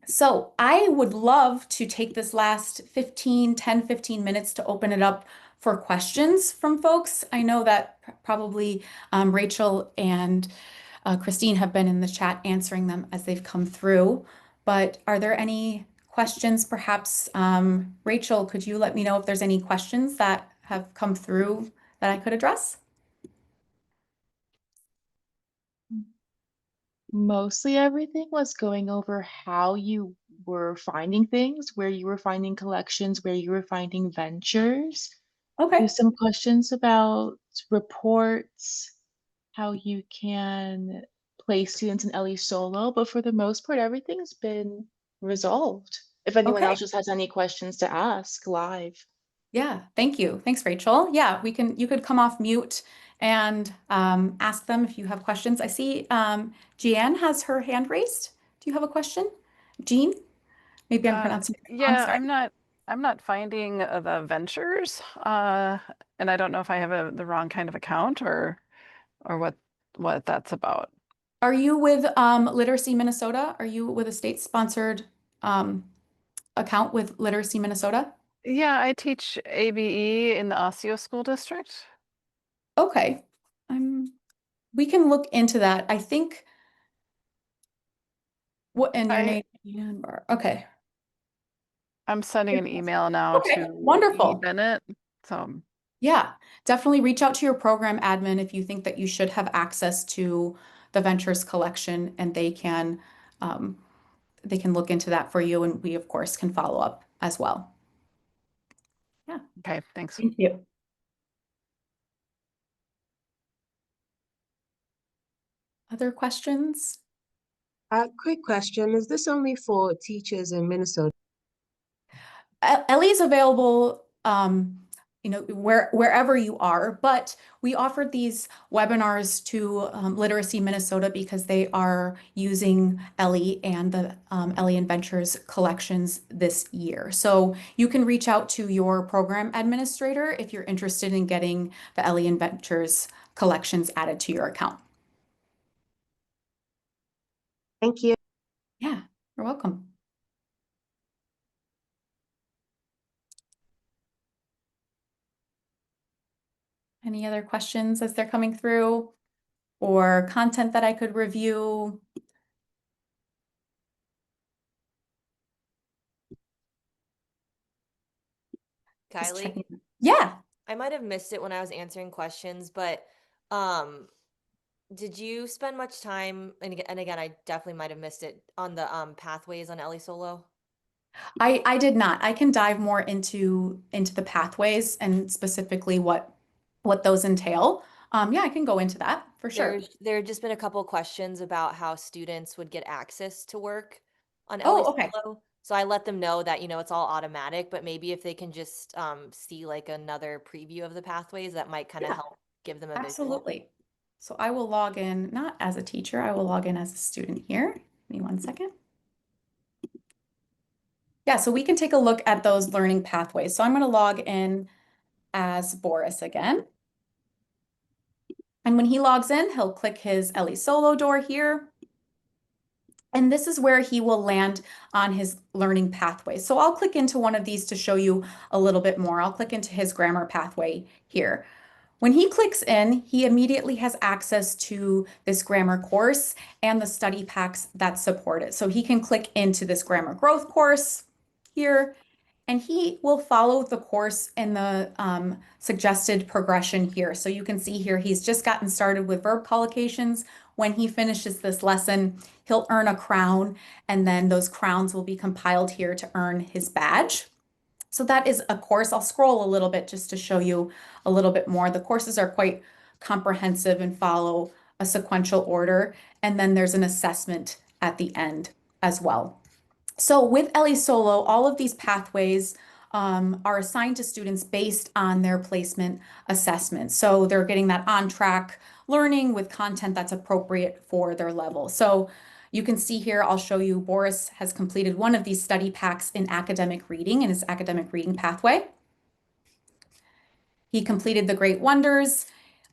So I would love to take this last 10, 15 minutes to open it up for questions from folks. I know that probably Rachel and Christine have been in the chat answering them as they've come through, but are there any questions? Perhaps, Rachel, could you let me know if there's any questions that have come through that I could address? Mostly everything was going over how you were finding things, where you were finding collections, where you were finding ventures. Okay. There's some questions about reports, how you can place students in Ellii Solo, but for the most part, everything's been resolved. If anyone Okay. else just has any questions to ask live. Yeah, thank you. Thanks, Rachel. Yeah, you could come off mute and ask them if you have questions. I see Jeanne has her hand raised. Do you have a question? Jean? Maybe I'm pronouncing it wrong. Yeah, Sorry. I'm not finding the ventures, and I don't know if I have the wrong kind of account or what that's about. Are you with Literacy Minnesota? Are you with a state-sponsored account with Literacy Minnesota? Yeah, I teach ABE in the Osseo School District. Okay. We can look into that. I think what in your I name? Okay. I'm sending an email now Okay, to wonderful. Bennett. So Yeah, definitely reach out to your program admin if you think that you should have access to the Ventures collection, and they can look into that for you, and we of course can follow up as well. Yeah. okay, thanks. Thank you. Other questions? Quick question. Is this only for teachers in Minnesota? Ellii is available, wherever you are, but we offered these webinars to Literacy Minnesota because they are using Ellii and the Ellii Adventures collections this year. So you can reach out to your program administrator if you're interested in getting the Ellii Adventures collections added to your account. Thank you. Yeah, you're welcome. Any other questions as they're coming through, or content that I could review? Just Kylie, checking. Yeah. I might have missed it when I was answering questions, but did you spend much time, and again, I definitely might have missed it, on the pathways on Ellii Solo? I did not. I can dive more into the pathways and specifically what those entail. Yeah, I can go into that for sure. There have just been a couple questions about how students would get access to work on Ellii Oh, okay. Solo. So I let them know that, it's all automatic, but maybe if they can just see like another preview of the pathways, that might kind of Yeah, help give them a visual. absolutely. So I will log in, not as a teacher, I will log in as a student here. Give me 1 second. Yeah, so we can take a look at those learning pathways. So I'm going to log in as Boris again. And when he logs in, he'll click his Ellii Solo door here. And this is where he will land on his learning pathway. So I'll click into one of these to show you a little bit more. I'll click into his grammar pathway here. When he clicks in, he immediately has access to this grammar course and the study packs that support it. So he can click into this grammar growth course here, and he will follow the course in the suggested progression here. So you can see here, he's just gotten started with verb collocations. When he finishes this lesson, he'll earn a crown, and then those crowns will be compiled here to earn his badge. So that is a course. I'll scroll a little bit just to show you a little bit more. The courses are quite comprehensive and follow a sequential order. And then there's an assessment at the end as well. So with Ellii Solo, all of these pathways are assigned to students based on their placement assessment. So they're getting that on-track learning with content that's appropriate for their level. So you can see here, I'll show you, Boris has completed one of these study packs in academic reading in his academic reading pathway. He completed the Great Wonders,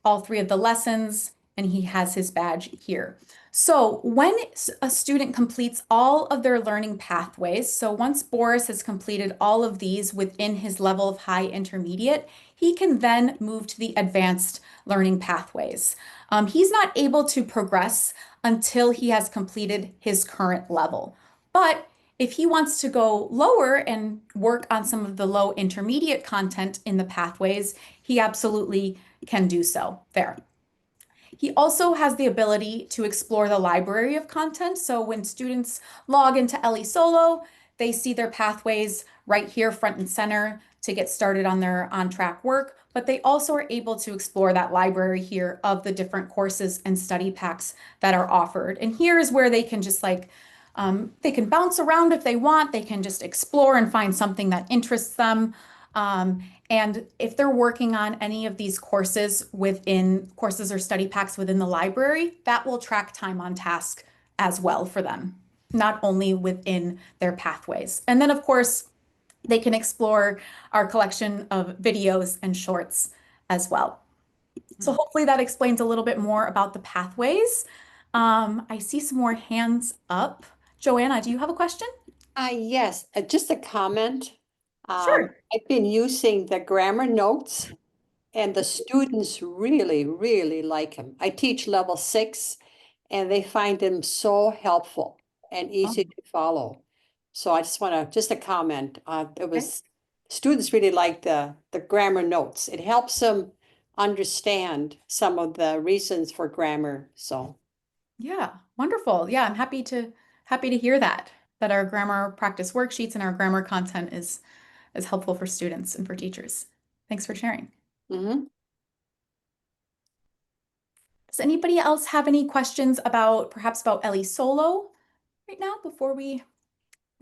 all 3 of the lessons, and he has his badge here. So when a student completes all of their learning pathways, so once Boris has completed all of these within his level of high intermediate, he can then move to the advanced learning pathways. He's not able to progress until he has completed his current level. But if he wants to go lower and work on some of the low intermediate content in the pathways, he absolutely can do so there. He also has the ability to explore the library of content. So when students log into Ellii Solo, they see their pathways right here front and center to get started on their on-track work, but they also are able to explore that library here of the different courses and study packs that are offered. And here is where they can just they can bounce around if they want, they can just explore and find something that interests them. And if they're working on any of these courses within courses or study packs within the library, that will track time on task as well for them, not only within their pathways. And then, of course, they can explore our collection of videos and shorts as well. So hopefully that explains a little bit more about the pathways. I see some more hands up. Joanna, do you have a question? Yes, just a comment. Sure. I've been using the grammar notes and the students really, really like them. I teach level 6 and they find them so helpful and easy to follow. So I just want to, just a comment. Students really like the grammar notes. It helps them understand some of the reasons for grammar. So Yeah, wonderful. Yeah, I'm happy to hear that our grammar practice worksheets and our grammar content is helpful for students and for teachers. Thanks for sharing. mhm. Does anybody else have any questions about perhaps about Ellii Solo right now before we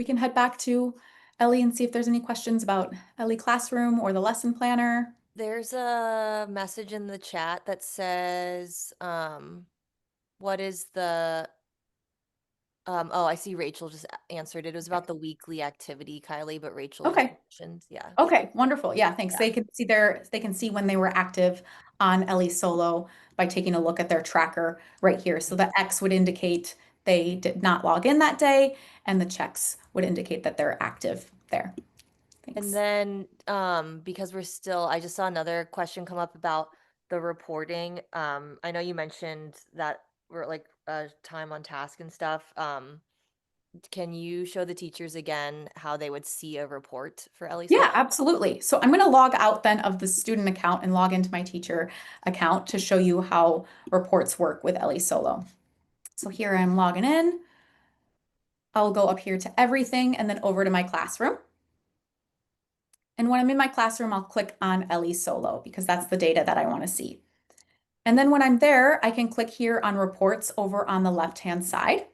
can head back to Ellii and see if there's any questions about Ellii Classroom or the lesson planner? There's a message in the chat that says, what is the, oh, I see Rachel just answered it. It was about the weekly activity, Kylie, but Rachel just Okay. mentioned, yeah. Okay, wonderful. Yeah, thanks. Yeah. They can see when they were active on Ellii Solo by taking a look at their tracker right here. So the X would indicate they did not log in that day, and the checks would indicate that they're active there. Thanks. And then, because I just saw another question come up about the reporting. I know you mentioned that we're like time on task and stuff. Can you show the teachers again how they would see a report for Ellii Solo? Yeah, absolutely. So I'm going to log out then of the student account and log into my teacher account to show you how reports work with Ellii Solo. So here I'm logging in. I'll go up here to everything and then over to my classroom. And when I'm in my classroom, I'll click on Ellii Solo because that's the data that I want to see. And then when I'm there, I can click here on reports over on the left-hand side.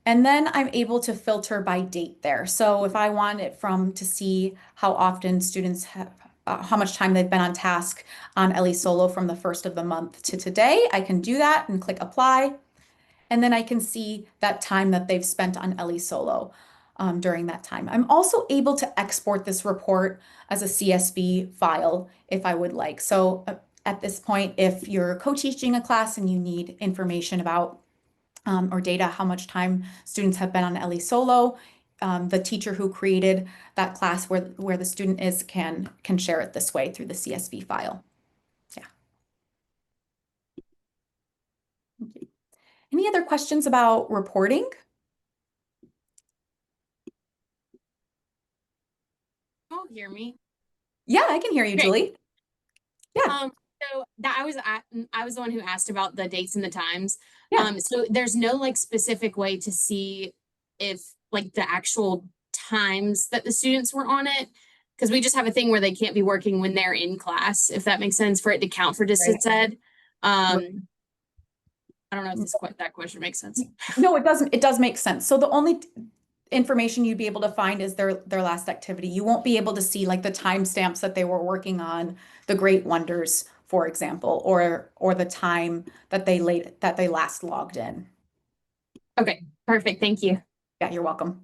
And then I'm able to filter by date there. So if I want it to see how often students have, how much time they've been on task on Ellii Solo from the first of the month to today, I can do that and click apply. And then I can see that time that they've spent on Ellii Solo during that time. I'm also able to export this report as a CSV file if I would like. So at this point, if you're co-teaching a class and you need information about or data, how much time students have been on Ellii Solo, the teacher who created that class where the student is can share it this way through the CSV file. Yeah. Okay. Any other questions about reporting? Oh, hear me? Yeah, I can hear you, Great. Julie. Yeah. So that I was the one who asked about the dates and the times. Yeah. So there's no like specific way to see if like the actual times that the students were on it, because we just have a thing where they can't be working when they're in class, if that makes sense, for it to count for distance ed. I don't know if that question makes sense. No, it doesn't. It does make sense. So the only information you'd be able to find is their last activity. You won't be able to see like the timestamps that they were working on the Great Wonders, for example, or the time that they last logged in. Okay, perfect. Thank you. Yeah, you're welcome.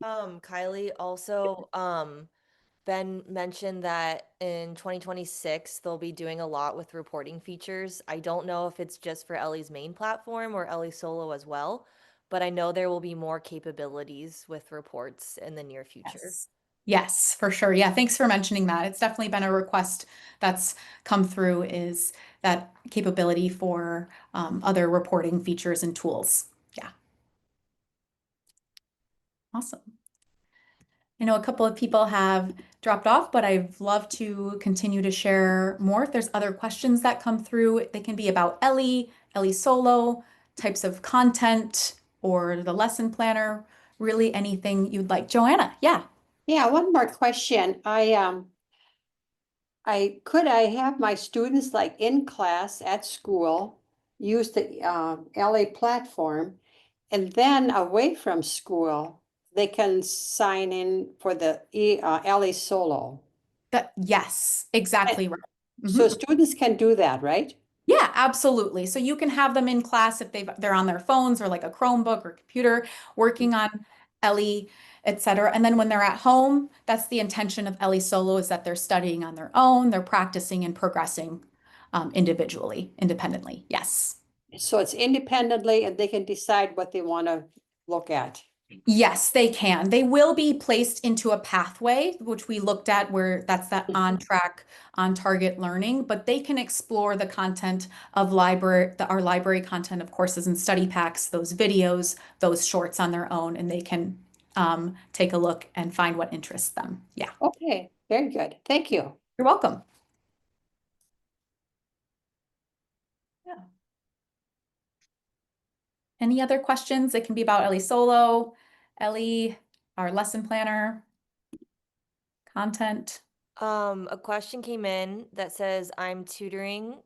Kylie, also, Ben mentioned that in 2026, they'll be doing a lot with reporting features. I don't know if it's just for Ellii's main platform or Ellii Solo as well, but I know there will be more capabilities with reports in the near future. Yes. Yes, for sure. Yeah, thanks for mentioning that. It's definitely been a request that's come through, is that capability for other reporting features and tools. Yeah. Awesome. I know a couple of people have dropped off, but I'd love to continue to share more. If there's other questions that come through, they can be about Ellii Solo, types of content, or the lesson planner, really anything you'd like. Joanna, yeah. Yeah, one more question. Could I have my students like in class at school use the LA platform, and then away from school, they can sign in for the Ellii Solo. Yes, exactly right. So students can do that, right? Yeah, absolutely. So you can have them in class if they're on their phones or like a Chromebook or computer working on Ellii, etc. And then when they're at home, that's the intention of Ellii Solo, is that they're studying on their own, they're practicing and progressing independently. Yes. So it's independently, and they can decide what they want to look at. Yes, they can. They will be placed into a pathway, which we looked at, where that's that on track, on target learning, but they can explore the content of our library content of courses and study packs, those videos, those shorts on their own, and they can take a look and find what interests them. Yeah. Okay, very good. Thank you. You're welcome. Yeah. Any other questions? It can be about Ellii Solo, Ellii, our lesson planner, content. A question came in that says, I'm tutoring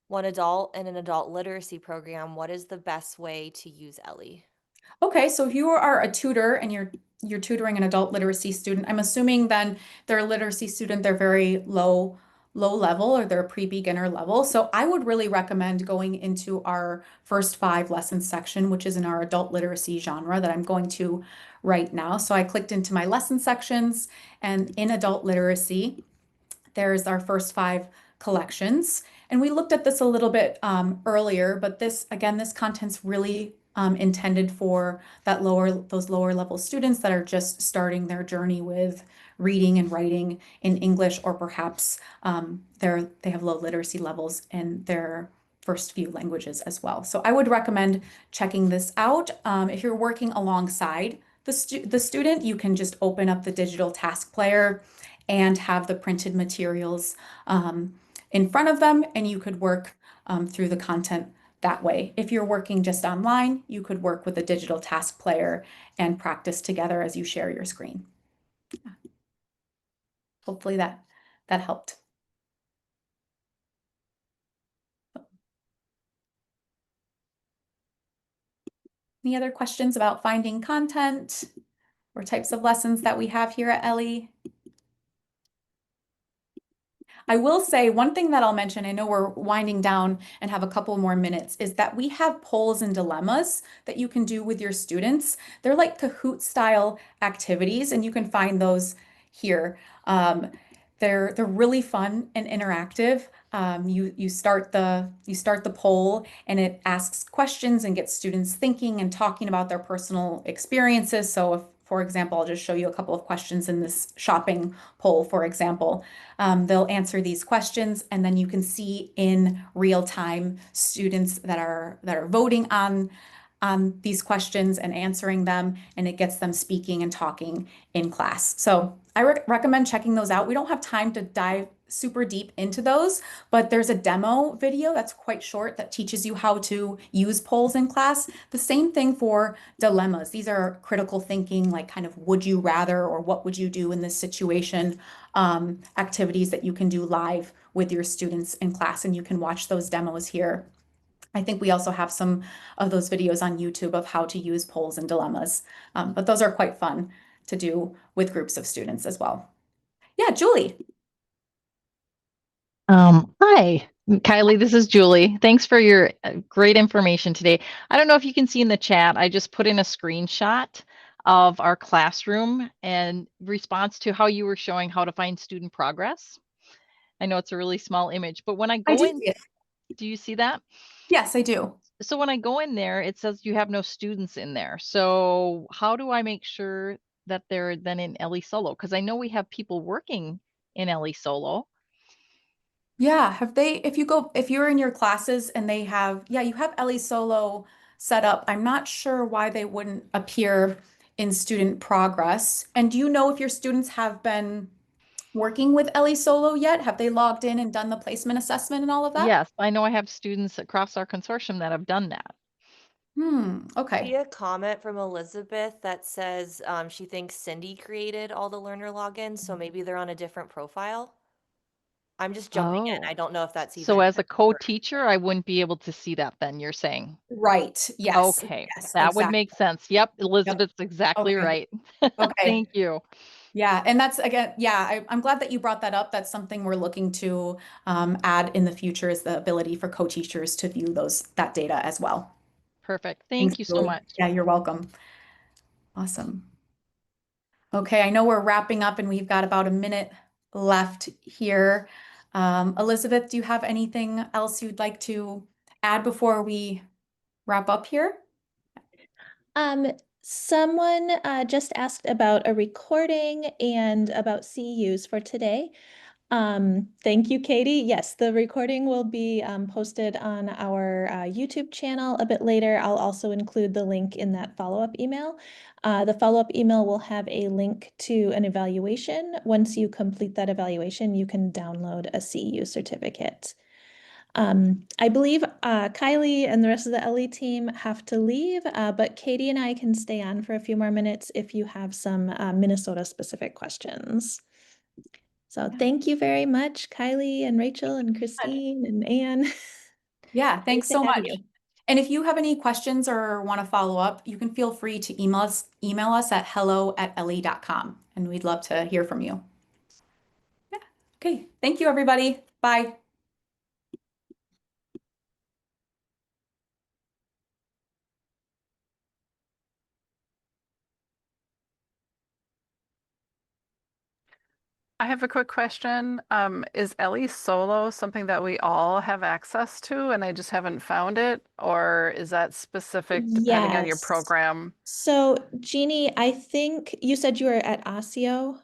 one adult and an adult literacy program, what is the best way to use Ellii? Okay, so if you are a tutor and you're tutoring an adult literacy student, I'm assuming then they're a literacy student, they're very low level or they're a pre-beginner level. So I would really recommend going into our first 5 lessons section, which is in our adult literacy genre that I'm going to right now. So I clicked into my lesson sections, and in adult literacy, there's our first 5 collections. And we looked at this a little bit earlier, but this content's really intended for those lower level students that are just starting their journey with reading and writing in English, or perhaps they have low literacy levels in their first few languages as well. So I would recommend checking this out. If you're working alongside the student, you can just open up the digital task player and have the printed materials in front of them, and you could work through the content that way. If you're working just online, you could work with a digital task player and practice together as you share your screen. Yeah. Hopefully that helped. Any other questions about finding content or types of lessons that we have here at Ellii? I will say one thing that I'll mention, I know we're winding down and have a couple more minutes, is that we have polls and dilemmas that you can do with your students. They're like Kahoot style activities, and you can find those here. They're really fun and interactive. You start the poll, and it asks questions and gets students thinking and talking about their personal experiences. So if, for example, I'll just show you a couple of questions in this shopping poll, for example. They'll answer these questions, and then you can see in real time students that are voting on these questions and answering them, and it gets them speaking and talking in class. So I recommend checking those out. We don't have time to dive super deep into those, but there's a demo video that's quite short that teaches you how to use polls in class. The same thing for dilemmas. These are critical thinking, like kind of would you rather or what would you do in this situation, activities that you can do live with your students in class, and you can watch those demos here. I think we also have some of those videos on YouTube of how to use polls and dilemmas, but those are quite fun to do with groups of students as well. Yeah, Julie. Hi, Kylie, this is Julie. Thanks for your great information today. I don't know if you can see in the chat, I just put in a screenshot of our classroom in response to how you were showing how to find student progress. I know it's a really small image, but when I go in, do you see that? Yes, I do. So when I go in there, it says you have no students in there. So how do I make sure that they're then in Ellii Solo? Because I know we have people working in Ellii Solo. Yeah, if you're in your classes and you have Ellii Solo set up, I'm not sure why they wouldn't appear in student progress. And do you know if your students have been working with Ellii Solo yet? Have they logged in and done the placement assessment and all of that? Yes, I know I have students across our consortium that have done that. Okay. See a comment from Elizabeth that says she thinks Cindy created all the learner logins, so maybe they're on a different profile. I'm just jumping in. I don't know if that's even. So as a co-teacher, I wouldn't be able to see that then, you're saying? Right. Yes. Okay. Yes, That would make sense. Yep. Elizabeth's Yep. exactly Okay. right. Okay. Thank you. Yeah, and that's again, I'm glad that you brought that up. That's something we're looking to add in the future, is the ability for co-teachers to view that data as well. Perfect. Thanks, Thank you so Julie. much. Yeah, you're welcome. Awesome. Okay, I know we're wrapping up and we've got about a minute left here. Elizabeth, do you have anything else you'd like to add before we wrap up here? Someone just asked about a recording and about CEUs for today. Thank you, Katie. Yes, the recording will be posted on our YouTube channel a bit later. I'll also include the link in that follow-up email. The follow-up email will have a link to an evaluation. Once you complete that evaluation, you can download a CEU certificate. I believe Kylie and the rest of the Ellii team have to leave, but Katie and I can stay on for a few more minutes if you have some Minnesota-specific questions. So thank you very much, Kylie and Rachel and Christine and Anne. Yeah, thanks to so have much. you. And if you have any questions or want to follow up, you can feel free to email us at hello@ellii.com, and we'd love to hear from you. Yeah. Okay. Thank you, everybody. Bye. I have a quick question. Is Ellii Solo something that we all have access to and I just haven't found it? Or is that specific depending on your Yes. program? So Jeannie, I think you said you were at Osseo.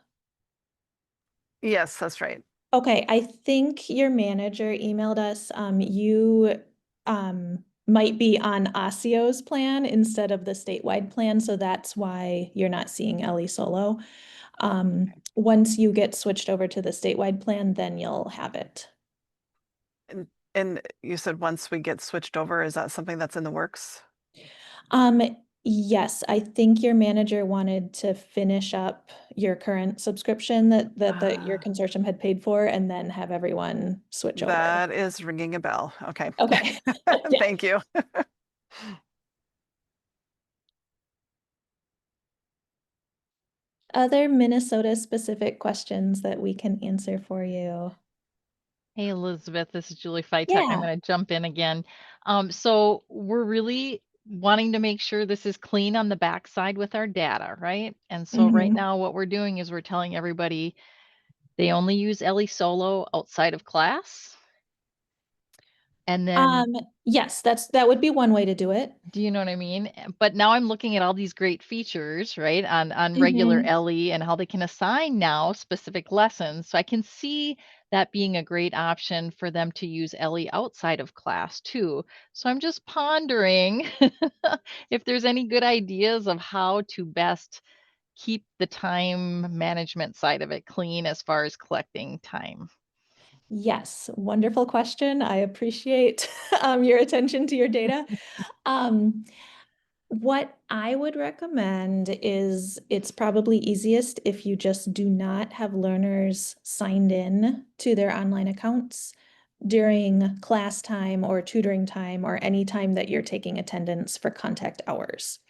Yes, that's right. Okay, I think your manager emailed us. You might be on Osseo's plan instead of the statewide plan, so that's why you're not seeing Ellii Solo. Once you get switched over to the statewide plan, then you'll have it. And you said once we get switched over, is that something that's in the works? Yes, I think your manager wanted to finish up your current subscription that your consortium had paid for and then have everyone switch over. That is ringing a bell. Okay. Okay. Yeah. Thank you. Other Minnesota specific questions that we can answer for you. Hey, Elizabeth, this is Julie Fytek. Yeah. I'm going to jump in again. So we're really wanting to make sure this is clean on the backside with our data, right? And so right Mhm. now what we're doing is we're telling everybody they only use Ellii Solo outside of class. And then, Yes, that would be one way to do it. do you know what I mean? But now I'm looking at all these great features, right, on regular Mhm. Ellii and how they can assign now specific lessons. So I can see that being a great option for them to use Ellii outside of class too. So I'm just pondering if there's any good ideas of how to best keep the time management side of it clean as far as collecting time. Yes, wonderful question. I appreciate your attention to your data. What I would recommend is it's probably easiest if you just do not have learners signed in to their online accounts during class time or tutoring time or any time that you're taking attendance for contact hours.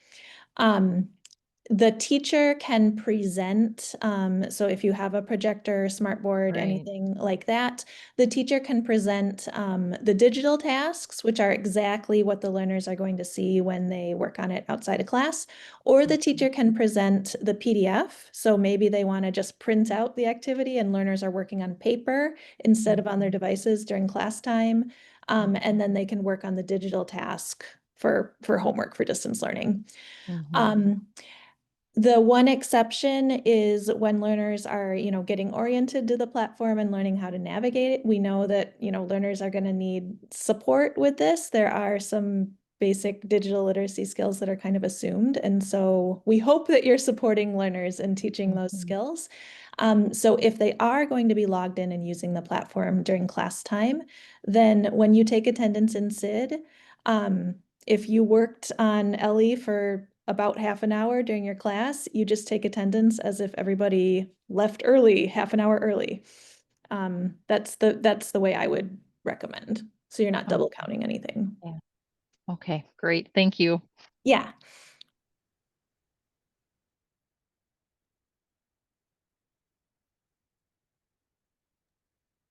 The teacher can present, so if you have a projector, smartboard, Right. anything like that, the teacher can present the digital tasks, which are exactly what the learners are going to see when they work on it outside of class, or the teacher can present the PDF. So maybe they want to just print out the activity and learners are working on paper instead of on their devices during class time. And then they can work on the digital task for homework for distance learning. The one exception is when learners are, getting oriented to the platform and learning how to navigate it. We know that, learners are going to need support with this. There are some basic digital literacy skills that are kind of assumed. And so we hope that you're supporting learners and teaching those skills. So if they are going to be logged in and using the platform during class time, then when you take attendance in SID, if you worked on Ellii for about half an hour during your class, you just take attendance as if everybody left early, half an hour early. That's the way I would recommend. So you're not double counting anything. Yeah. Okay, great. Thank you. Yeah.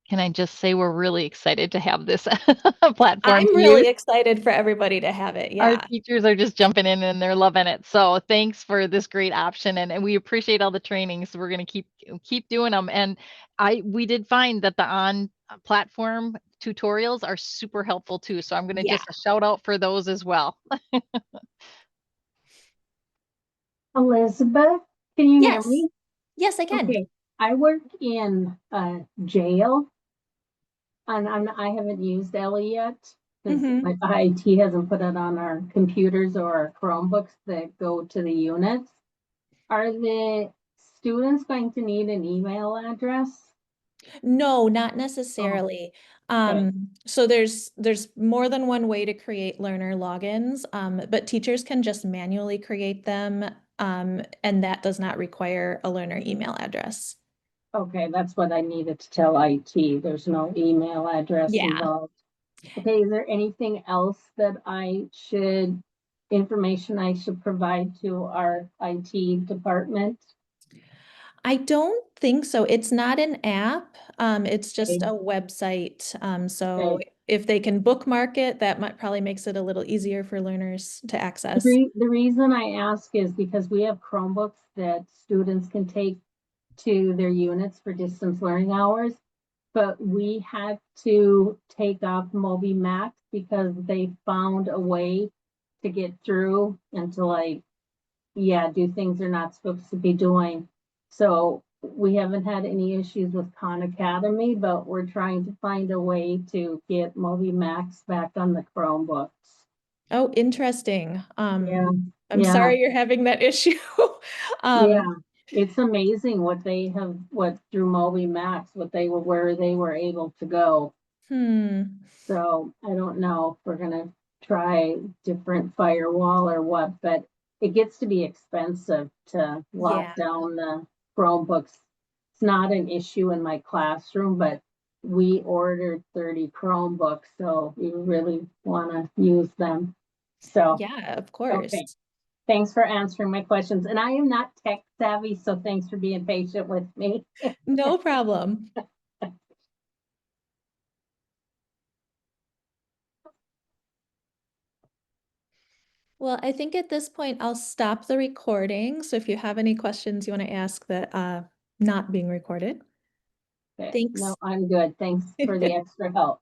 Can I just say we're really excited to have this platform I'm to really use? excited for everybody to have it. Our Yeah. teachers are just jumping in and they're loving it. So thanks for this great option, and we appreciate all the trainings. We're going to keep doing them. And we did find that the on platform tutorials are super helpful too. So I'm going to Yeah. just shout out for those as well. Elizabeth, can you hear Yes. me? Yes, I can. Okay, I work in jail, and I haven't used Ellii yet because Mhm. my IT hasn't put it on our computers or our Chromebooks that go to the units. Are the students going to need an email address? No, not necessarily. So there's more than one way to create learner logins, but teachers can just manually create them, and that does not require a learner email address. Okay, that's what I needed to tell IT. There's no email address Yeah. involved. Okay, is there anything else that information I should provide to our IT department? I don't think so. It's not an app. It's just Okay. a website. So Okay. if they can bookmark it, that might probably makes it a little easier for learners to access. The reason I ask is because we have Chromebooks that students can take to their units for distance learning hours, but we had to take off Moby Max because they found a way to get through and to like, yeah, do things they're not supposed to be doing. So we haven't had any issues with Khan Academy, but we're trying to find a way to get Moby Max back on the Chromebooks. Oh, interesting. Yeah, I'm yeah. sorry you're having that issue. Yeah, it's amazing what through Moby Max, where they were able to go. So I don't know if we're gonna try different firewall or what, but it gets to be expensive to lock Yeah. down the Chromebooks. It's not an issue in my classroom, but we ordered 30 Chromebooks, so we really wanna use them. So, Yeah, of course. okay. Thanks for answering my questions. And I am not tech savvy, so thanks for being patient with me. No problem. Well, I think at this point I'll stop the recording. So if you have any questions you want to ask that not being recorded. Okay. Thanks. No, I'm good. Thanks for the extra help.